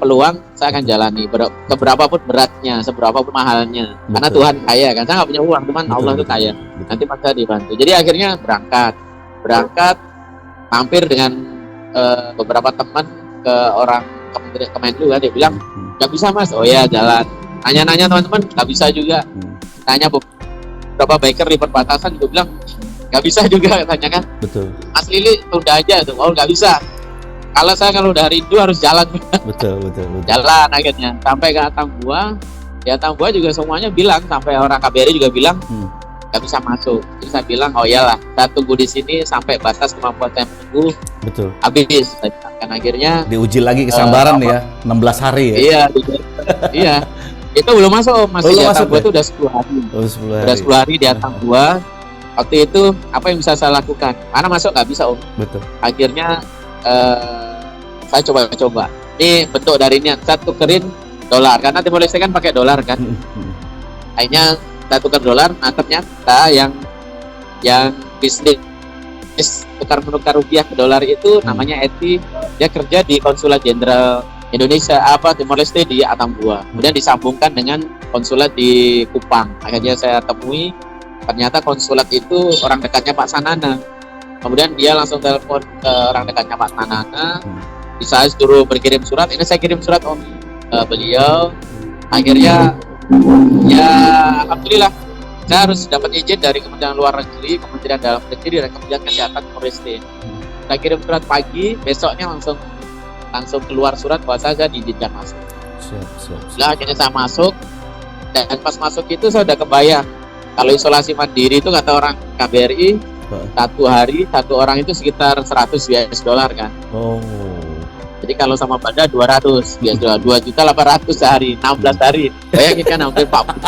B: peluang, saya akan jalani. Seberapa pun beratnya, seberapa pun mahalnya. Betul. Karena Tuhan kaya kan. Saya nggak punya uang, cuman Allah itu kaya. Nanti masa dibantu. Jadi akhirnya berangkat, mampir dengan beberapa teman ke orang Kemenlu kan. Dia bilang nggak bisa Mas. Oh ya jalan. Nanya-nanya teman-teman nggak bisa juga. Tanya beberapa biker di perbatasan juga bilang nggak bisa juga katanya kan. Betul. Mas Lili tunda aja tuh. Oh nggak bisa. Kalau udah rindu harus jalan. Betul. Jalan akhirnya sampai ke Atambua. Ya Atambua juga semuanya bilang, sampai orang KBRI juga bilang nggak bisa masuk. Jadi saya bilang, oh iyalah, saya tunggu di sini sampai batas kemampuan saya menunggu
A: Betul.
B: habis. Dan akhirnya
A: Diuji lagi kesabaran ya, 16 hari ya.
B: Iya, iya. Itu belum masuk, masih
A: Belum
B: di
A: masuk
B: atap gua
A: ya?
B: itu udah 10 hari.
A: Oh, 10 hari.
B: Udah 10 hari di atap gua. Waktu itu apa yang bisa saya lakukan? Karena masuk nggak bisa, Om.
A: Betul.
B: Akhirnya saya coba-coba. Ini bentuk dari ini, saya tukerin dolar karena Timor Leste kan pakai dolar kan. Akhirnya saya tukar dolar, nah ternyata yang bisnis tukar menukar rupiah ke dolar itu namanya Eti, dia kerja di Konsulat Jenderal Indonesia Timor Leste di Atambua, kemudian disambungkan dengan konsulat di Kupang. Akhirnya saya temui, ternyata konsulat itu orang dekatnya Pak Sanana. Kemudian dia langsung telepon ke orang dekatnya Pak Sanana, saya suruh berkirim surat. Ini saya kirim surat Om beliau. Akhirnya ya alhamdulillah saya harus dapat izin dari Kementerian Luar Negeri, Kementerian Dalam Negeri, dan Kementerian Kesehatan Timor Leste. Saya kirim surat pagi, besoknya langsung keluar surat bahwa saya diizinkan masuk. Nah, akhirnya saya masuk, dan pas masuk itu saya udah kebayang kalau isolasi mandiri itu kata orang KBRI 1 hari 1 orang itu sekitar 100 US dollar kan.
A: Oh.
B: Jadi kalau sama Banda 200 US dollar, 2.800.000 sehari, 16 hari. Bayangin kan hampir 40.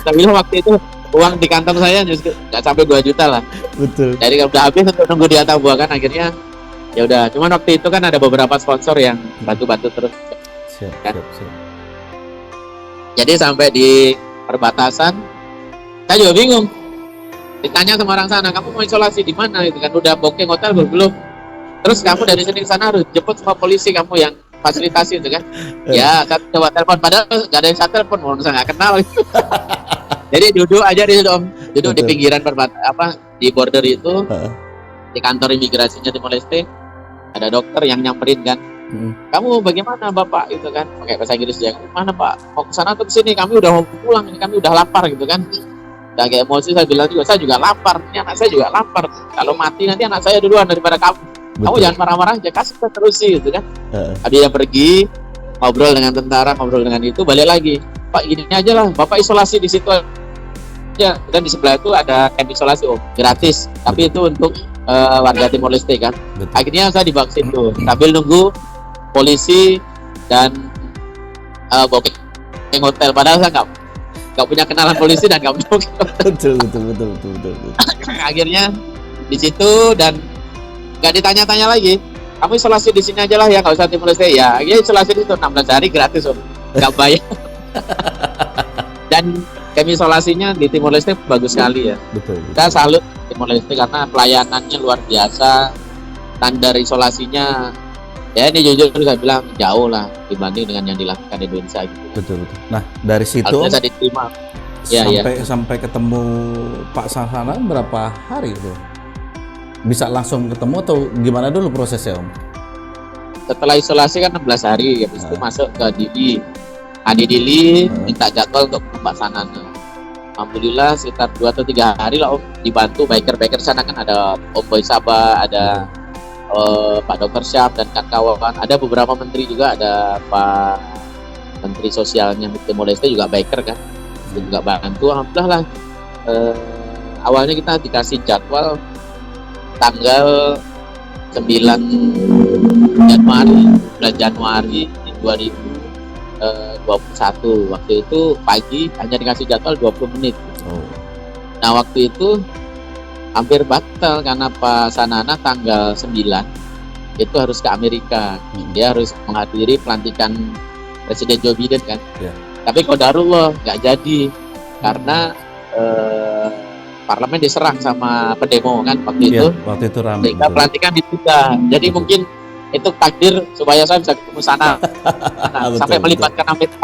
B: Saya bilang waktu itu uang di kantong saya nggak sampai 2 juta lah.
A: Betul.
B: Jadi kalau udah habis untuk nunggu di Atambua kan, akhirnya ya udah. Cuman waktu itu kan ada beberapa sponsor yang bantu-bantu terus.
A: Siap.
B: Jadi sampai di perbatasan, saya juga bingung. Ditanya sama orang sana, kamu mau isolasi di mana? Itu kan udah booking hotel belum? Terus kamu dari sini ke sana harus jemput sama polisi kamu yang fasilitasi itu kan? Ya, saya coba telepon, padahal nggak ada yang saya telepon, orang saya nggak kenal. Jadi duduk aja di situ Om, duduk di pinggiran di border itu, di kantor imigrasinya Timor Leste, ada dokter yang nyamperin kan. Kamu bagaimana Bapak itu kan, pakai bahasa Inggris dia, mana Pak, mau ke sana atau ke sini? Kami udah mau pulang, kami udah lapar gitu kan. Dan kayak emosi saya bilang juga, saya juga lapar, ini anak saya juga lapar. Kalau mati nanti anak saya duluan daripada kamu. Betul. Kamu jangan marah-marah aja, kasih kita terusi gitu kan. Habis dia pergi, ngobrol dengan tentara, ngobrol dengan itu, balik lagi. Pak gini aja lah, Bapak isolasi di situ aja. Dan di sebelah itu ada camp isolasi gratis, tapi itu untuk warga Timor Leste kan. Betul. Akhirnya saya dibawa ke situ sambil nunggu polisi dan booking hotel. Padahal saya nggak punya kenalan polisi dan nggak punya
A: betul.
B: Akhirnya di situ dan nggak ditanya-tanya lagi, kamu isolasi di sini aja lah ya, nggak usah Timor Leste ya. Akhirnya isolasi itu 16 hari gratis Om, nggak bayar. Dan kami isolasinya di Timor Leste bagus sekali ya. Betul. Kita salut Timor Leste karena pelayanannya luar biasa, standar isolasinya ya ini jujur saya bilang jauh lah dibanding dengan yang dilakukan di Indonesia gitu. Betul.
A: Nah dari situ
B: saya diterima.
A: Sampai ketemu Pak Sanana berapa hari itu? Bisa langsung ketemu atau gimana dulu prosesnya Om?
B: Setelah isolasi kan 16 hari, habis itu masuk ke Dili. Di Dili minta jadwal untuk Pak Sanana. Alhamdulillah sekitar 2 atau 3 hari lah Om, dibantu biker sana kan ada Om Boy Sabah, ada Pak Dr. Syaf dan kawan-kawan, ada beberapa menteri juga, ada Pak Menteri Sosialnya Timor Leste juga biker kan, juga bantu. Alhamdulillah lah. Awalnya kita dikasih jadwal tanggal 9 Januari 2021. Waktu itu pagi hanya dikasih jadwal 20 menit. Nah waktu itu hampir batal karena Pak Sanana tanggal 9 itu harus ke Amerika. Dia harus menghadiri pelantikan Presiden Joe Biden kan. Tapi qadarullah nggak jadi karena parlemen diserang sama pendemo kan waktu itu. Waktu itu ramai. Sehingga pelantikan ditunda. Jadi mungkin itu takdir supaya saya bisa ketemu sana. Sampai melibatkan Amerika.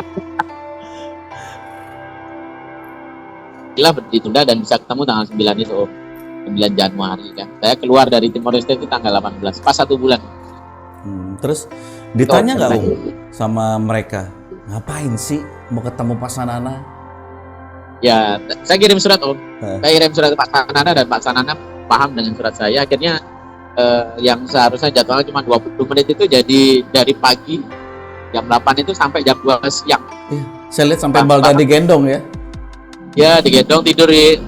B: Gila ditunda dan bisa ketemu tanggal 9 itu 9 Januari kan. Saya keluar dari Timor Leste itu tanggal 18, pas 1 bulan.
A: Terus ditanya nggak Om sama mereka, ngapain sih mau ketemu Pak Sanana?
B: Ya, saya kirim surat Om. Saya kirim surat ke Pak Sanana dan Pak Sanana paham dengan surat saya. Akhirnya yang seharusnya jadwalnya cuma 20 menit itu jadi dari pagi jam 8 itu sampai jam 12 siang.
A: Saya lihat sampai Balda digendong ya.
B: Ya, digendong tidur di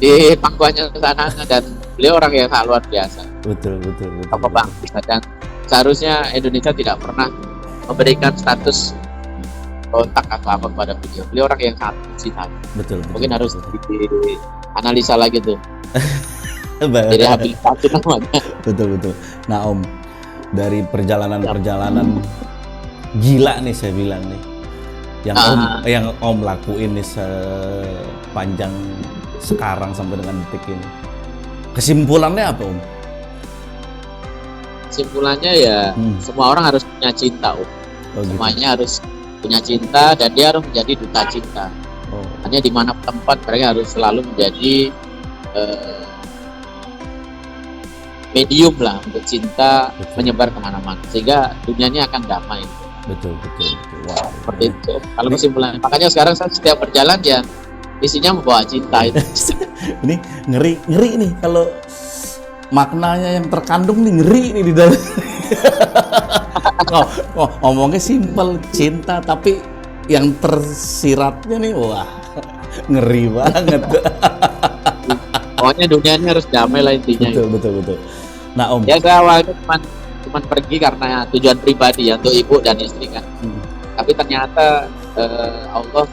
B: di pangkuannya sana, dan beliau orang yang sangat luar biasa.
A: Betul.
B: Apa bang? Dan seharusnya Indonesia tidak pernah memberikan status kontak atau apa kepada beliau. Beliau orang yang sangat bersih.
A: Betul.
B: Mungkin harus dianalisa lagi tuh. Jadi rehabilitasi namanya.
A: Betul. Nah Om, dari perjalanan gila nih saya bilang nih, yang Om lakuin nih sepanjang sekarang sampai dengan detik ini, kesimpulannya apa Om?
B: Kesimpulannya ya semua orang harus punya cinta Om. Semuanya harus punya cinta dan dia harus menjadi duta cinta. Hanya di mana tempat mereka harus selalu menjadi medium lah untuk cinta. Betul. Menyebar kemana-mana sehingga dunianya akan damai.
A: Betul. Wow.
B: Seperti itu. Kalau kesimpulannya, makanya sekarang saya setiap berjalan ya isinya membawa cinta itu.
A: Ini ngeri nih kalau maknanya yang terkandung nih, ngeri nih di dalam. Ngomongnya simpel cinta, tapi yang tersiratnya nih wah ngeri banget.
B: Pokoknya dunia ini harus damai lah intinya.
A: Betul. Nah Om,
B: ya saya awalnya cuma pergi karena tujuan pribadi ya, untuk ibu dan istri kan. Tapi ternyata Allah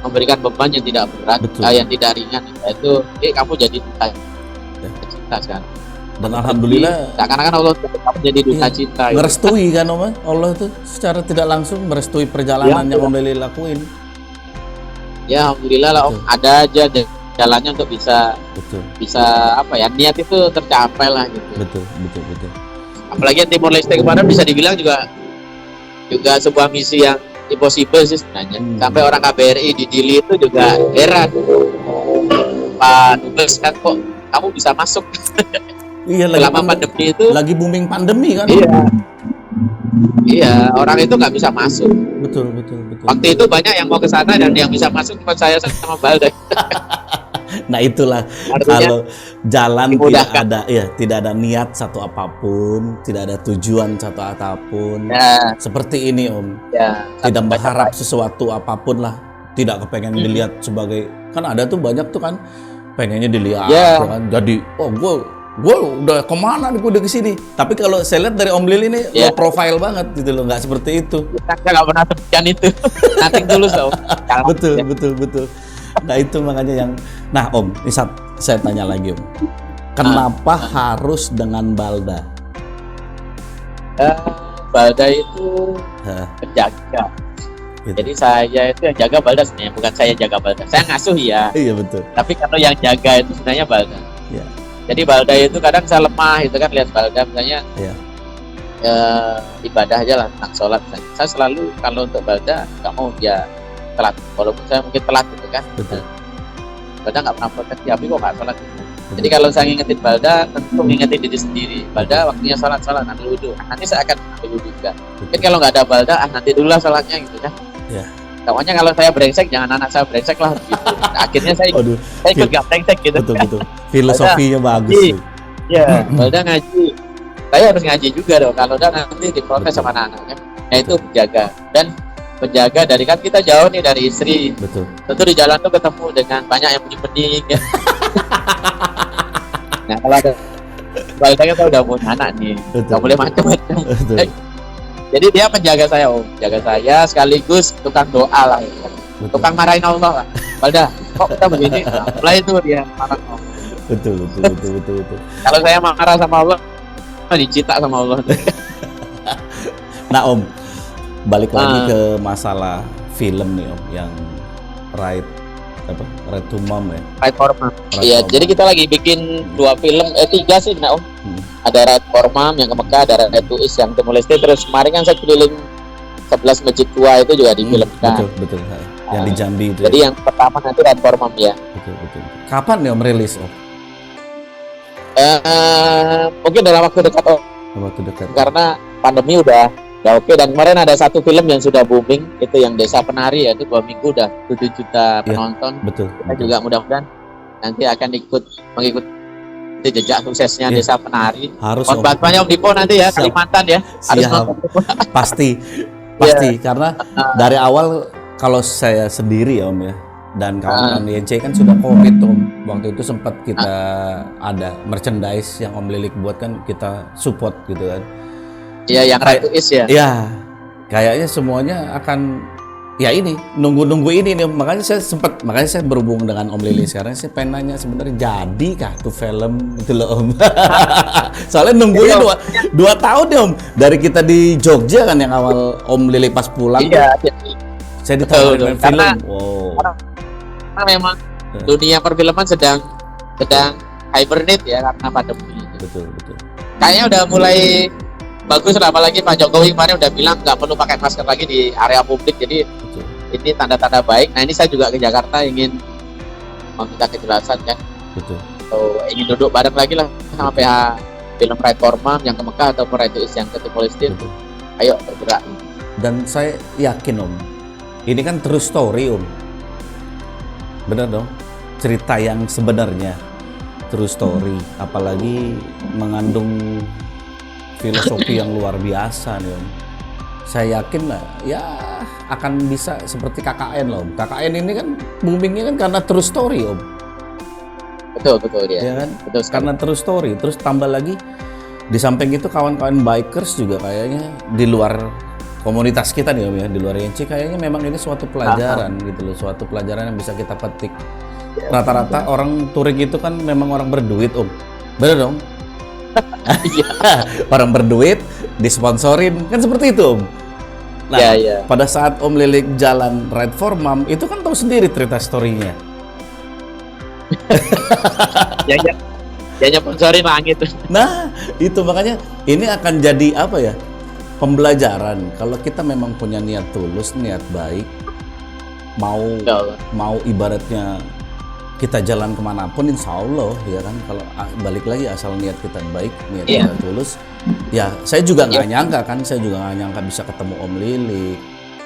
B: memberikan beban yang tidak berat, yang tidak ringan, yaitu kamu jadi duta cinta sekarang.
A: Dan alhamdulillah
B: karena kan Allah kamu jadi duta cinta.
A: Merestui kan Om, Allah itu secara tidak langsung merestui perjalanan yang Om Lili lakuin.
B: Ya alhamdulillah lah Om, ada aja jalannya untuk bisa apa ya, niat itu tercapai lah gitu.
A: Betul.
B: Apalagi yang Timor Leste kemarin bisa dibilang juga sebuah misi yang impossible sih sebenarnya. Sampai orang KBRI di Dili itu juga heran, Pak Dubes kan kok kamu bisa masuk.
A: Iya,
B: selama pandemi itu
A: lagi booming pandemi kan.
B: Iya, orang itu nggak bisa masuk.
A: Betul.
B: Waktu itu banyak yang mau ke sana dan yang bisa masuk cuma saya sama Balda.
A: Nah itulah, kalau jalan tidak ada niat satu apapun, tidak ada tujuan satu apapun. Seperti ini Om, tidak berharap sesuatu apapun lah, tidak kepengen dilihat sebagai, kan ada tuh banyak tuh kan pengennya dilihat, kan? Jadi gue udah kemana nih, gue udah kesini. Tapi kalau saya lihat dari Om Lili ini low profile banget gitu loh, nggak seperti itu.
B: Saya nggak pernah sebutkan itu. Nanti dulu Om.
A: Betul. Nah itu makanya yang, nah Om, ini saya tanya lagi Om, kenapa harus dengan Balda?
B: Balda itu penjaga. Gitu. Jadi saya itu yang jaga Balda sebenarnya, bukan saya jaga Balda. Saya ngasuh ya. Iya betul. Tapi kalau yang jaga itu sebenarnya Balda. Iya. Jadi Balda itu kadang saya lemah itu kan, lihat Balda misalnya. Iya. Ibadah aja lah tentang sholat. Saya selalu kalau untuk Balda nggak mau dia telat, walaupun saya mungkin telat gitu kan. Betul. Balda nggak pernah protes, tapi kok nggak sholat gitu. Jadi kalau saya ngingetin Balda, tentu ngingetin diri sendiri. Balda waktunya sholat, ambil wudhu. Nanti saya akan ambil wudhu juga. Mungkin kalau nggak ada Balda, nanti dulu lah sholatnya gitu kan. Iya. Pokoknya kalau saya brengsek, jangan anak saya brengsek lah gitu. Nah, akhirnya saya ikut nggak brengsek gitu. Betul. Filosofinya bagus. Iya. Balda ngaji. Saya harus ngaji juga dong. Kalau udah nanti diprotes sama anak-anaknya. Nah itu penjaga dari kan kita jauh nih dari istri. Betul. Tentu di jalan tuh ketemu dengan banyak yang bening-bening ya. Nah kalau ada Balda kan udah punya anak nih, nggak boleh macam-macam. Jadi dia penjaga saya Om, jaga saya sekaligus tukang doa lah, tukang marahin Allah lah. Balda, kok kita begini? Nah, mulai itu dia marah. Betul. Kalau saya marah sama Allah, dicita sama Allah.
A: Nah Om, balik lagi ke masalah film nih Om, yang Ride to Mom ya.
B: Ride for Mom. Iya, jadi kita lagi bikin 2 film, 3 sih Om. Ada Ride for Mom yang ke Mekah, ada Ride to East yang ke Timor Leste. Terus kemarin kan saya keliling 11 masjid tua itu juga difilmkan.
A: Betul. Yang di Jambi itu.
B: Jadi yang pertama nanti Ride for Mom ya.
A: Betul. Kapan nih Om rilis Om?
B: Mungkin dalam waktu dekat Om. Karena pandemi udah oke, dan kemarin ada satu film yang sudah booming itu yang Desa Penari ya, itu 2 minggu udah 7 juta penonton. Betul. Kita juga mudah-mudahan nanti akan mengikuti jejak suksesnya Desa Penari. Harus bantuannya Om Dipo nanti ya. Siap. Kalimantan ya. Harus
A: pasti karena dari awal kalau saya sendiri ya Om ya, Dan kawan-kawan YNC kan sudah komit Om. Waktu itu sempat kita ada merchandise yang Om Lilik buat kan kita support gitu kan.
B: Iya, yang Ratu Is ya.
A: Iya, kayaknya semuanya akan ya ini nunggu ini nih. Makanya saya berhubung dengan Om Lilik sekarang. Saya pengen nanya sebenarnya jadi kah tuh film itu loh Om? Soalnya nunggunya 2 tahun ya Om. Dari kita di Jogja kan yang awal Om Lilik pas pulang.
B: Iya.
A: Saya ditawarin film.
B: Karena memang dunia perfilman sedang hibernate ya karena pandemi.
A: Betul.
B: Kayaknya udah mulai bagus lah, apalagi Pak Jokowi kemarin udah bilang nggak perlu pakai masker lagi di area publik, jadi ini tanda-tanda baik. Nah ini saya juga ke Jakarta ingin meminta kejelasan kan.
A: Betul.
B: So, ingin duduk bareng lagi lah sama PH Film Right Formam yang ke Mekah ataupun Right to East yang ke Timor Leste. Ayo bergerak.
A: Dan saya yakin Om, ini kan true story Om. Benar dong, cerita yang sebenarnya true story, apalagi mengandung filosofi yang luar biasa nih Om. Saya yakin lah ya akan bisa seperti KKN loh Om. KKN ini kan boomingnya kan karena true story Om.
B: Betul dia.
A: Ya kan?
B: Betul sekali.
A: Karena true story. Terus tambah lagi di samping itu kawan-kawan bikers juga kayaknya di luar komunitas kita nih Om ya, di luar YNC kayaknya memang ini suatu pelajaran gitu loh, suatu pelajaran yang bisa kita petik. Rata-rata orang touring itu kan memang orang berduit Om. Bener dong? Orang berduit disponsorin kan seperti itu Om. Nah, pada saat Om Lilik jalan Ride for Mom itu kan tahu sendiri cerita story-nya.
B: Ya sponsorin langit.
A: Nah, itu makanya ini akan jadi apa ya? Pembelajaran. Kalau kita memang punya niat tulus, niat baik, mau ibaratnya kita jalan kemanapun, insya Allah ya kan. Kalau balik lagi asal niat kita baik, niat kita tulus, ya saya juga nggak nyangka kan, saya juga nggak nyangka bisa ketemu Om Lilik,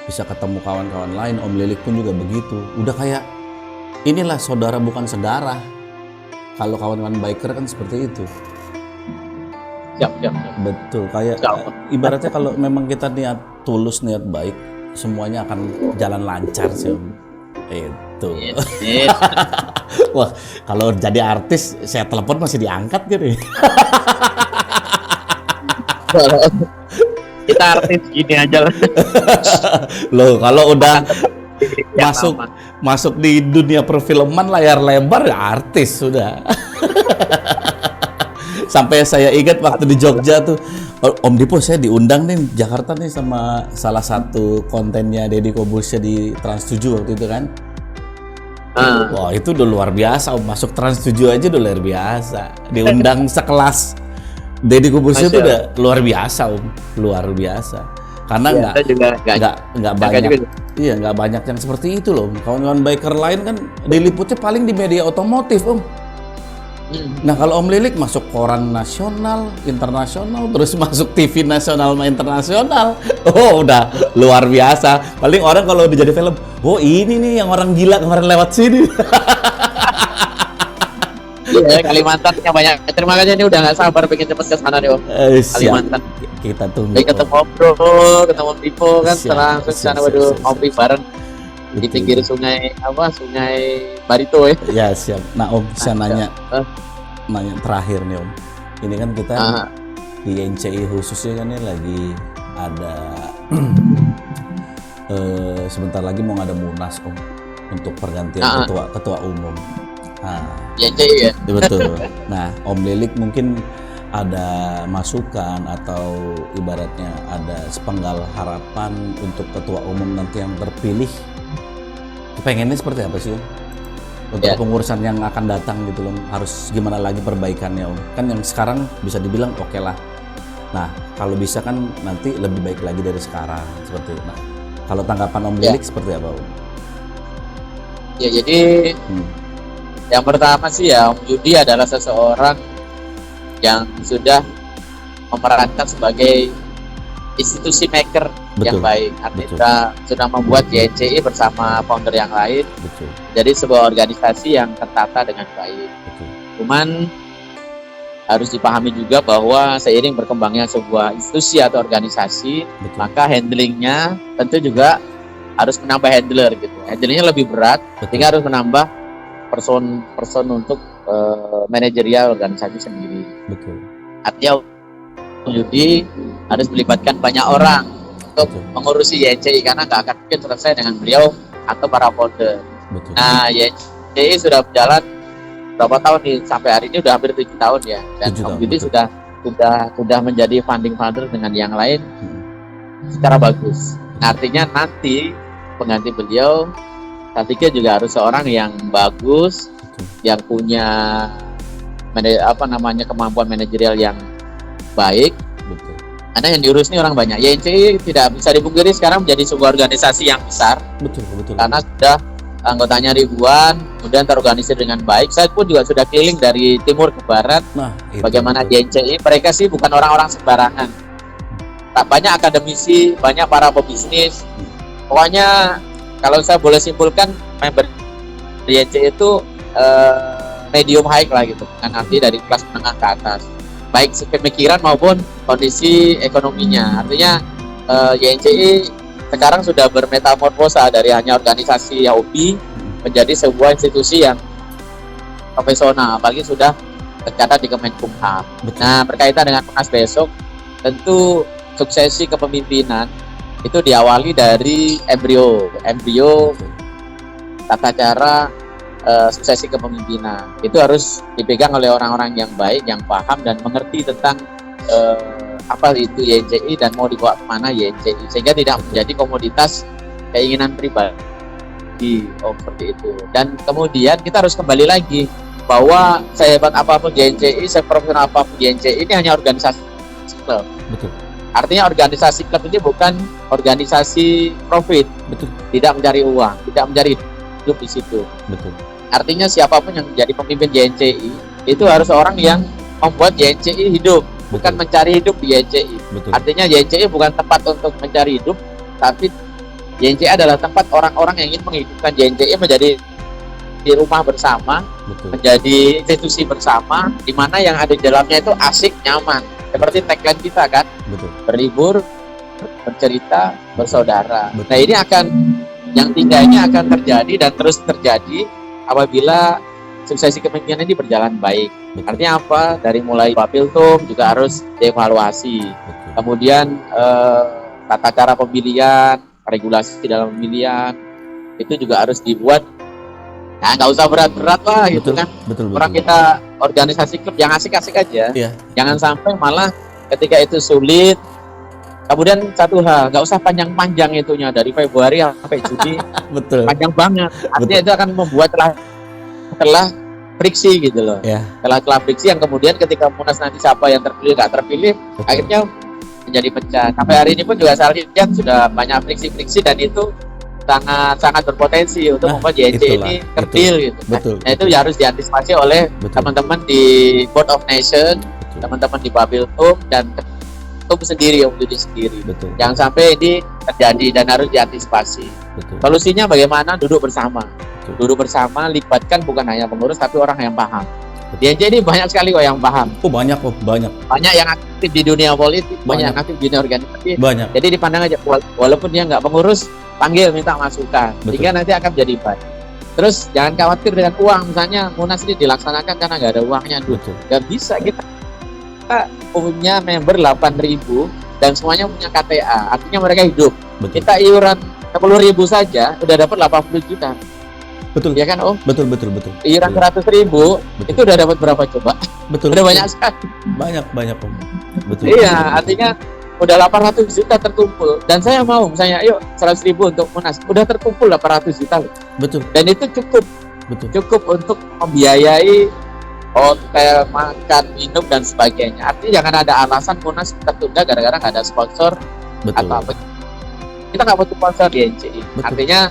A: bisa ketemu kawan-kawan lain. Om Lilik pun juga begitu. Udah kayak inilah saudara bukan saudara. Kalau kawan-kawan biker kan seperti itu.
B: Siap.
A: Betul, kayak ibaratnya kalau memang kita niat tulus, niat baik, semuanya akan jalan lancar sih Om. Itu. Wah, kalau jadi artis, saya telepon masih diangkat gitu.
B: Kita artis gini aja lah.
A: Loh, kalau udah masuk di dunia perfilman layar lebar ya artis sudah. Sampai saya ingat waktu di Jogja tuh, Om Dipo saya diundang nih Jakarta nih sama salah satu kontennya Deddy Corbuzier di Trans 7 waktu itu kan. Wah itu udah luar biasa Om, masuk Trans 7 aja udah luar biasa. Diundang sekelas Deddy Corbuzier itu udah luar biasa Om, luar biasa. Karena nggak banyak, nggak banyak yang seperti itu loh. Kawan-kawan biker lain kan diliputnya paling di media otomotif Om. Nah kalau Om Lilik masuk koran nasional, internasional, terus masuk TV nasional sama internasional, oh udah luar biasa. Paling orang kalau udah jadi film, oh ini nih yang orang gila kemarin lewat sini.
B: Iya Kalimantannya banyak. Terima kasih, ini udah nggak sabar pengen cepet ke sana nih Om. Kalimantan.
A: Kita tunggu.
B: Ketemu Om Bro, ketemu Om Dipo kan, setelah ke sana waduh ngopi bareng. Di pinggir sungai Barito ya.
A: Ya siap. Nah Om, saya nanya terakhir nih Om. Ini kan kita di YNCI khususnya kan ini lagi ada sebentar lagi mau ada munas Om untuk pergantian ketua umum. Nah,
B: YNCI ya.
A: Betul. Nah Om Lilik mungkin ada masukan atau ibaratnya ada sepenggal harapan untuk ketua umum nanti yang terpilih. Pengennya seperti apa sih Om? Untuk pengurusan yang akan datang gitu loh, harus gimana lagi perbaikannya Om? Kan yang sekarang bisa dibilang oke lah. Nah, kalau bisa kan nanti lebih baik lagi dari sekarang seperti itu. Nah, kalau tanggapan Om Lilik seperti apa Om?
B: Ya jadi yang pertama sih ya Om Yudi adalah seseorang yang sudah memerankan sebagai institusi maker yang baik. Artinya sudah membuat YNCI bersama founder yang lain jadi sebuah organisasi yang tertata dengan baik. Cuman harus dipahami juga bahwa seiring berkembangnya sebuah institusi atau organisasi, maka handlingnya tentu juga harus menambah handler gitu. Handlernya lebih berat, sehingga harus menambah person untuk manajerial organisasi sendiri.
A: Betul.
B: Artinya Yudi harus melibatkan banyak orang untuk mengurusi YNCI karena nggak akan mungkin selesai dengan beliau atau para founder.
A: Betul.
B: Nah, YNCI sudah berjalan berapa tahun nih, sampai hari ini udah hampir 7 tahun ya, dan Om Yudi sudah menjadi founding father dengan yang lain secara bagus. Artinya nanti pengganti beliau, saya pikir juga harus seorang yang bagus, yang punya kemampuan manajerial yang baik.
A: Betul.
B: Karena yang diurus ini orang banyak. YNCI tidak bisa dipungkiri sekarang menjadi sebuah organisasi yang besar.
A: Betul.
B: Karena sudah anggotanya ribuan, kemudian terorganisir dengan baik. Saya pun juga sudah keliling dari timur ke barat.
A: Nah,
B: bagaimana YNCI, mereka sih bukan orang-orang sembarangan. Tak banyak akademisi, banyak para pebisnis. Pokoknya kalau saya boleh simpulkan, member YNCI itu medium high lah gitu, kan, arti dari kelas menengah ke atas, baik pemikiran maupun kondisi ekonominya. Artinya YNCI sekarang sudah bermetamorfosa dari hanya organisasi yang hobi menjadi sebuah institusi yang profesional, apalagi sudah tercatat di Kemenkumham. Nah, berkaitan dengan Munas besok, tentu suksesi kepemimpinan itu diawali dari embrio tata cara suksesi kepemimpinan. Itu harus dipegang oleh orang-orang yang baik, yang paham dan mengerti tentang apa itu YNCI dan mau dibawa kemana YNCI, sehingga tidak menjadi komoditas keinginan pribadi. Seperti itu. Dan kemudian kita harus kembali lagi bahwa sehebat apapun YNCI, seprofesional apapun YNCI, ini hanya organisasi klub. Betul. Artinya organisasi klub ini bukan organisasi profit. Betul. Tidak mencari uang, tidak mencari hidup di situ. Betul. Artinya siapapun yang menjadi pemimpin YNCI itu harus orang yang membuat YNCI hidup, bukan mencari hidup di YNCI. Artinya YNCI bukan tempat untuk mencari hidup, tapi YNCI adalah tempat orang-orang yang ingin menghidupkan YNCI menjadi di rumah bersama, menjadi institusi bersama, di mana yang ada di dalamnya itu asik, nyaman. Seperti tagline kita kan, berlibur, bercerita, bersaudara. Nah, ini yang tiga ini akan terjadi dan terus terjadi apabila suksesi kepemimpinan ini berjalan baik. Artinya apa? Dari mulai Bapiltum juga harus dievaluasi. Kemudian tata cara pemilihan, regulasi dalam pemilihan itu juga harus dibuat. Nah, nggak usah berat-berat lah gitu kan. Orang kita organisasi klub yang asik-asik aja. Jangan sampai malah ketika itu sulit. Kemudian satu hal, nggak usah panjang-panjang itunya dari Februari sampai Juni. Panjang banget. Artinya itu akan membuat telah friksi gitu loh. Telah friksi yang kemudian ketika Munas nanti siapa yang terpilih nggak terpilih, akhirnya menjadi pecah. Sampai hari ini pun juga saya lihat sudah banyak friksi-friksi dan itu sangat berpotensi untuk membuat YNCI ini kerdil gitu. Nah, itu harus diantisipasi oleh teman-teman di Board of Nation, teman-teman di Bapiltum dan Ketum sendiri, Om Yudi sendiri. Jangan sampai ini terjadi dan harus diantisipasi. Solusinya bagaimana? Duduk bersama, libatkan bukan hanya pengurus tapi orang yang paham. Di YNCI ini banyak sekali kok yang paham. Banyak yang aktif di dunia politik, banyak yang aktif di dunia organisasi. Jadi dipandang aja, walaupun dia nggak pengurus, panggil minta masukan, sehingga nanti akan jadi baik. Terus jangan khawatir dengan uang, misalnya Munas ini dilaksanakan karena nggak ada uangnya, nggak bisa. Kita punya member 8.000 dan semuanya punya KTA, artinya mereka hidup. Kita iuran 10.000 saja udah dapat 80 juta. Ya kan Om? Betul. Iuran 100.000 itu udah dapat berapa coba? Udah banyak sekali. Banyak Om. Iya, artinya udah 800 juta terkumpul dan saya mau misalnya ayo 100.000 untuk Munas, udah terkumpul 800 juta loh. Dan itu cukup untuk membiayai hotel, makan, minum dan sebagainya. Artinya jangan ada alasan Munas tertunda gara-gara nggak ada sponsor atau apa. Kita nggak butuh sponsor di YNCI. Artinya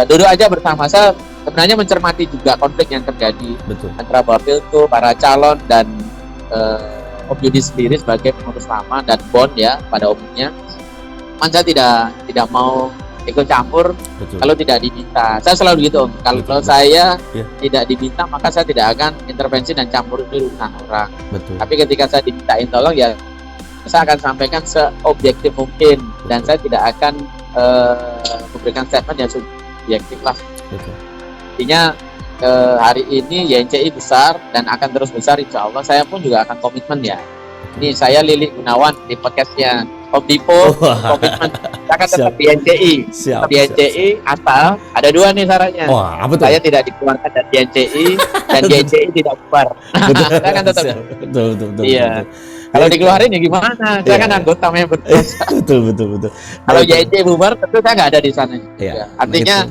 B: duduk aja bersama. Saya sebenarnya mencermati juga konflik yang terjadi antara Bapiltum, para calon dan Om Yudi sendiri sebagai pengurus lama dan BON ya pada umumnya. Saya tidak mau ikut campur kalau tidak diminta. Saya selalu gitu Om. Kalau saya tidak diminta maka saya tidak akan intervensi dan campur di urusan orang. Tapi ketika saya dimintain tolong ya saya akan sampaikan seobjektif mungkin dan saya tidak akan memberikan statement yang subjektif lah.
A: Betul.
B: Intinya hari ini YNCI besar dan akan terus besar insya Allah. Saya pun juga akan komitmen ya. Ini saya Lilik Gunawan di podcastnya Om Dipo, komitmen saya akan tetap di YNCI.
A: Siap.
B: Di YNCI asal ada 2 nih syaratnya.
A: Wah, apa tuh?
B: Saya tidak dikeluarkan dari YNCI dan YNCI tidak bubar. Saya akan tetap.
A: Betul.
B: Iya. Kalau dikeluarin ya gimana? Saya kan anggota member.
A: Betul.
B: Kalau YNCI bubar tentu saya nggak ada di sana.
A: Iya.
B: Artinya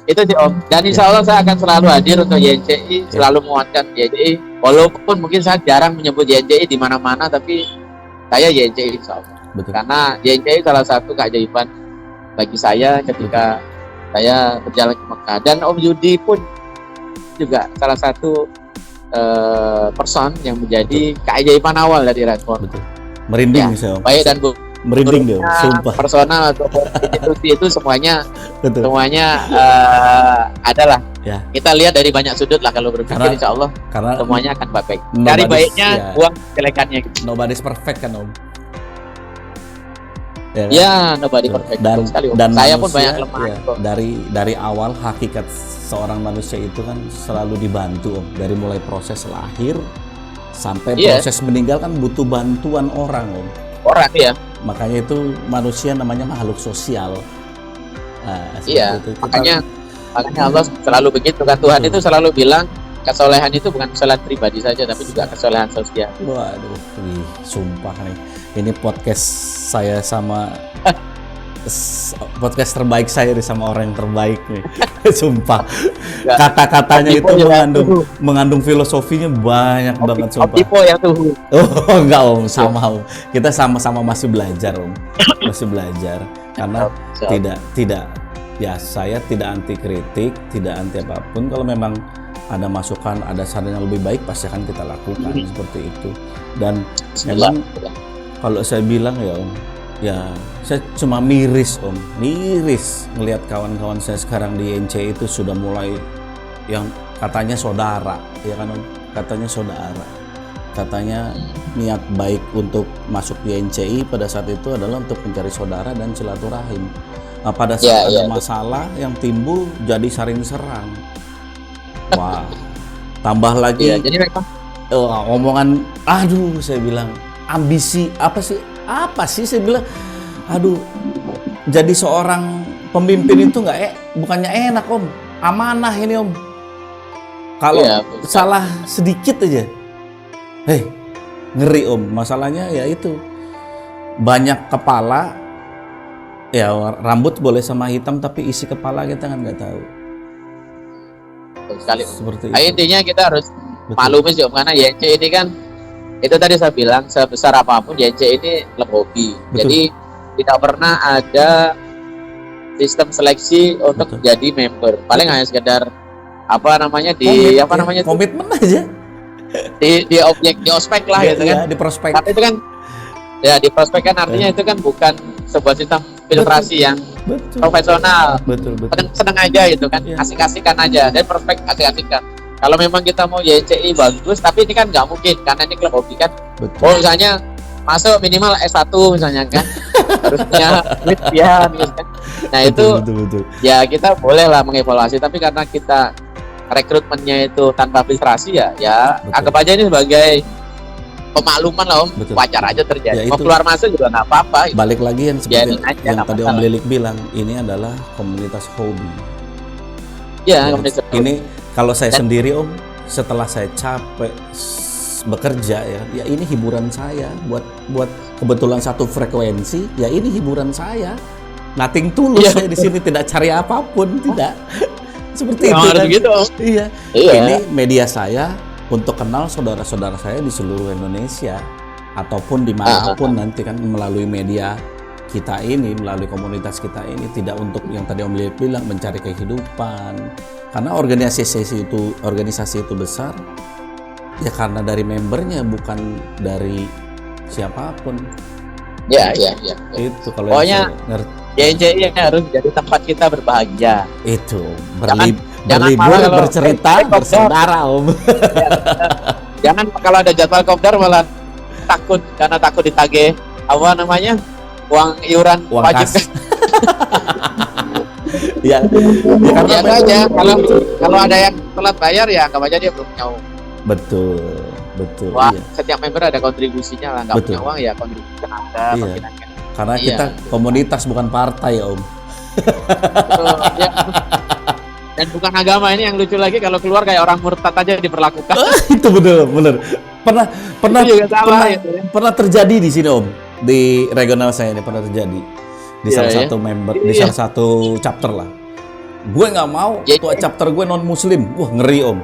B: itu sih Om. Dan insya Allah saya akan selalu hadir untuk YNCI, selalu menguatkan YNCI. Walaupun mungkin saya jarang menyebut YNCI di mana-mana, tapi saya YNCI insya Allah.
A: Betul.
B: Karena YNCI salah satu keajaiban bagi saya ketika saya berjalan ke Mekah. Dan Om Yudi pun juga salah satu person yang menjadi keajaiban awal dari Redmond.
A: Betul. Merinding saya, Om.
B: Baik dan bu.
A: Merinding dia, sumpah.
B: Personal atau institusi itu semuanya
A: Betul.
B: semuanya adalah
A: Ya.
B: kita lihat dari banyak sudut lah kalau berpikir insya Allah
A: Karena
B: semuanya akan baik. Dari baiknya buang kejelekannya gitu.
A: Nobody's perfect kan, Om.
B: Ya, nobody perfect.
A: Dan
B: saya
A: manusia,
B: pun banyak lemah.
A: Ya, dari awal hakikat seorang manusia itu kan selalu dibantu, Om. Dari mulai proses lahir sampai proses meninggal kan butuh bantuan orang, Om.
B: Orang ya.
A: Makanya itu manusia namanya makhluk sosial.
B: Iya. Makanya Allah selalu begitu kan. Tuhan itu selalu bilang kesolehan itu bukan kesalahan pribadi saja, tapi juga kesalahan sosial.
A: Waduh, sumpah nih. Ini podcast saya sama podcast terbaik saya sama orang yang terbaik nih. Sumpah. Kata-katanya itu mengandung filosofinya banyak banget, sumpah.
B: Tipe yang tuh.
A: Oh, enggak, Om, sama Om. Kita sama-sama masih belajar, Om. Masih belajar karena tidak ya, saya tidak anti kritik, tidak anti apapun. Kalau memang ada masukan, ada saran yang lebih baik, pasti akan kita lakukan seperti itu. Dan memang kalau saya bilang ya, Om, ya saya cuma miris, Om, miris ngelihat kawan-kawan saya sekarang di YNCI itu sudah mulai yang katanya saudara, ya kan, Om? Katanya saudara. Katanya niat baik untuk masuk di YNCI pada saat itu adalah untuk mencari saudara dan silaturahim. Nah, pada saat ada masalah yang timbul jadi saling serang. Wah, tambah lagi
B: jadi
A: omongan, aduh, saya bilang ambisi apa sih saya bilang, aduh, jadi seorang pemimpin itu bukannya enak, Om, amanah ini, Om. Kalau salah sedikit aja, ngeri, Om. Masalahnya ya itu banyak kepala. Ya, rambut boleh sama hitam, tapi isi kepala kita kan nggak tahu.
B: Sekali.
A: Seperti itu.
B: Intinya kita harus maklumi sih, Om, karena YNCI ini kan, itu tadi saya bilang, sebesar apapun YNCI ini klub hobi. Jadi tidak pernah ada sistem seleksi untuk jadi member. Paling hanya sekedar
A: komitmen aja.
B: Di ospek lah gitu kan.
A: Di prospek.
B: Tapi itu kan ya di prospek kan artinya itu kan bukan sebuah sistem filtrasi yang profesional.
A: Betul.
B: Seneng aja gitu kan, asik-asikan aja, dan prospek asik-asikan. Kalau memang kita mau YNCI bagus, tapi ini kan nggak mungkin karena ini klub hobi kan. Oh, misalnya masuk minimal S1 misalnya kan, harusnya ya gitu kan. Nah itu
A: betul.
B: Ya kita boleh lah mengevaluasi, tapi karena kita rekrutmennya itu tanpa filtrasi ya anggap aja ini sebagai pemakluman lah, Om. Wajar aja terjadi. Mau keluar masuk juga nggak apa-apa.
A: Balik lagi yang seperti yang tadi Om Lilik bilang, ini adalah komunitas hobi.
B: Iya, komunitas.
A: Ini kalau saya sendiri, Om, setelah saya capek bekerja ya ini hiburan saya. Buat kebetulan satu frekuensi, ya ini hiburan saya. Nothing tulus saya di sini, tidak cari apapun, tidak. Seperti itu kan.
B: Gitu, Om.
A: Iya. Ini media saya untuk kenal saudara-saudara saya di seluruh Indonesia ataupun dimanapun nanti kan, melalui media kita ini, melalui komunitas kita ini, tidak untuk yang tadi Om Lilik bilang mencari kehidupan, karena organisasi itu besar ya karena dari membernya, bukan dari siapapun.
B: Ya.
A: Itu kalau
B: pokoknya YNCI harus jadi tempat kita berbahagia.
A: Itu
B: berlibur,
A: bercerita, bersaudara, Om.
B: Jangan kalau ada jadwal kopdar malah takut ditagih uang iuran wajib.
A: Ya, ya karena
B: Biasa aja. Kalau ada yang telat bayar ya anggap aja dia belum punya uang.
A: betul.
B: Wah,
A: Iya.
B: setiap member ada kontribusinya lah. Nggak
A: Betul.
B: punya uang ya kontribusi ada.
A: Iya. Karena
B: Iya.
A: kita komunitas bukan partai ya Om.
B: Betul, ya. Dan bukan agama, ini yang lucu lagi kalau keluar kayak orang murtad aja diperlakukan.
A: Itu bener. Pernah
B: Itu juga salah, gitu ya.
A: pernah terjadi di sini Om, di regional saya ini pernah terjadi di
B: Iya,
A: salah
B: ya.
A: satu member, di
B: Iya.
A: salah satu chapter lah. Gue nggak mau
B: Iya,
A: ketua chapter gue non Muslim, wah ngeri Om,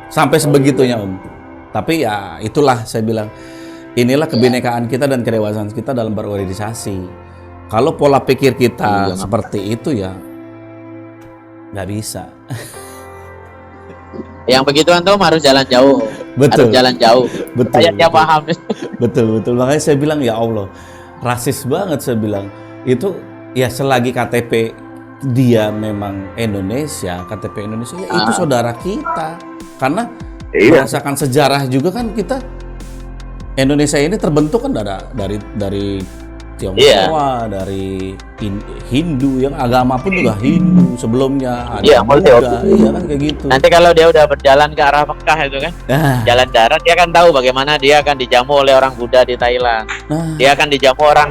A: sampai sebegitunya Om. Tapi ya itulah saya bilang, inilah kebinekaan kita dan kedewasaan kita dalam berorganisasi. Kalau pola pikir kita
B: Iya.
A: seperti itu ya nggak bisa.
B: Yang begituan tuh harus jalan jauh.
A: Betul.
B: Harus jalan jauh.
A: Betul.
B: Kayak dia paham.
A: Betul. Makanya saya bilang ya Allah, rasis banget saya bilang. Itu ya selagi KTP dia memang Indonesia, KTP Indonesia ya itu saudara kita. Karena berdasarkan sejarah juga kan kita Indonesia ini terbentuk kan dari Tionghoa, dari Hindu, yang agama pun juga Hindu sebelumnya ada
B: Iya,
A: Buddha, iya kan kayak gitu.
B: Nanti kalau dia udah berjalan ke arah Mekah itu kan,
A: Nah,
B: jalan darat, dia akan tahu bagaimana dia akan dijamu oleh orang Buddha di Thailand.
A: nah,
B: Dia akan dijamu orang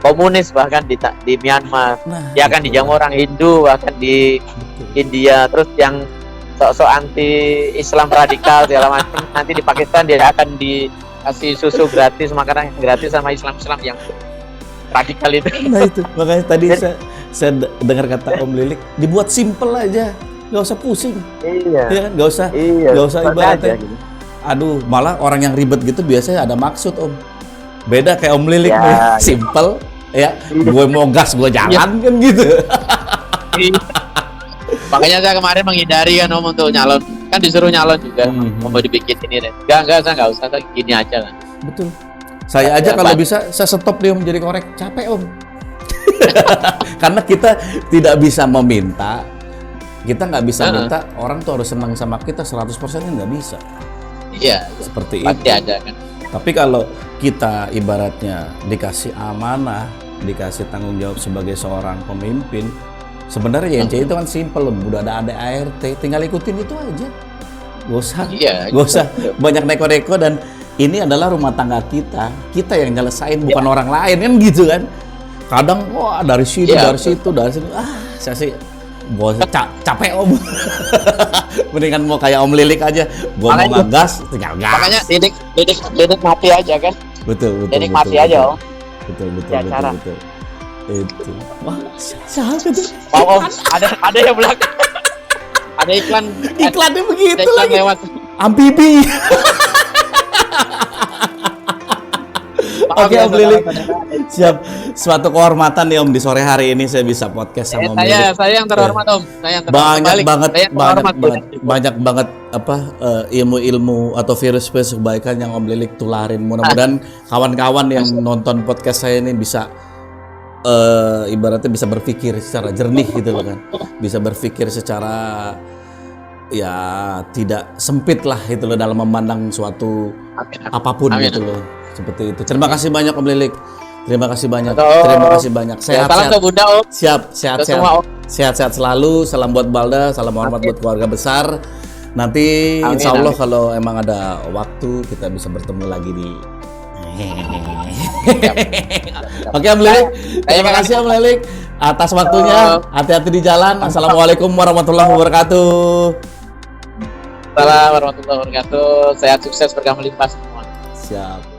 B: komunis bahkan di Myanmar.
A: nah,
B: Dia akan
A: betul.
B: dijamu orang Hindu bahkan di
A: Betul.
B: India. Terus yang sok-sok anti Islam radikal segala macam, nanti di Pakistan dia akan dikasih susu gratis, makanan gratis sama Islam yang radikal itu.
A: Nah itu makanya tadi saya dengar kata Om Lilik, dibuat simple aja, nggak usah pusing,
B: Iya.
A: ya kan? Nggak usah ibaratnya. Aduh, malah orang yang ribet gitu biasanya ada maksud Om. Beda kayak Om Lilik
B: Ya,
A: nih,
B: ya.
A: simple, ya. Gue mau gas, gue jalan kan gitu.
B: Makanya saya kemarin menghindari kan Om untuk nyalon. Kan disuruh nyalon juga, mau dibikin ini deh. Enggak, saya nggak usah, saya gini aja lah.
A: Betul. Saya aja kalau bisa saya stop dia menjadi korek, capek Om. Karena kita tidak bisa meminta, kita nggak bisa minta orang tuh harus senang sama kita 100% kan nggak bisa.
B: Iya,
A: Seperti
B: pasti
A: itu.
B: ada kan.
A: Tapi kalau kita ibaratnya dikasih amanah, dikasih tanggung jawab sebagai seorang pemimpin, sebenarnya YNC itu kan simple, udah ada ART, tinggal ikutin itu aja. Gak usah banyak neko-neko, dan ini adalah rumah tangga kita yang nyelesain, bukan orang lain kan gitu kan. Kadang wah dari sini, dari situ, saya sih capek Om. Mendingan mau kayak Om Lilik aja, gua mau ngegas, tinggal gas.
B: Makanya didik mati aja kan.
A: Betul.
B: Didik mati aja Om.
A: Betul. Itu. Wah, siapa tuh?
B: Om, ada yang belakang. Ada
A: Iklannya begitu
B: iklan
A: lagi.
B: lewat.
A: Ampipi. Oke Om Lilik, siap. Suatu kehormatan nih Om, di sore hari ini saya bisa podcast sama Om Lilik.
B: Saya yang terhormat Om. Saya yang terhormat.
A: Banyak banget apa ilmu-ilmu atau virus-virus kebaikan yang Om Lilik tularin. Mudah-mudahan kawan-kawan yang nonton podcast saya ini bisa ibaratnya bisa berpikir secara jernih gitu loh kan. Bisa berpikir secara ya tidak sempit lah itu loh dalam memandang suatu apapun gitu loh. Seperti itu. Terima kasih banyak Om Lilik. Terima kasih banyak. Sehat-sehat.
B: Bunda Om.
A: Sehat-sehat selalu. Salam buat Balda, salam hormat buat keluarga besar. Nanti insya Allah kalau emang ada waktu kita bisa bertemu lagi di Oke Om Lilik. Terima kasih Om Lilik atas waktunya. Hati-hati di jalan. Assalamualaikum warahmatullahi wabarakatuh.
B: Assalamualaikum warahmatullahi wabarakatuh. Sehat, sukses, berkah melimpah semua.
A: Siap.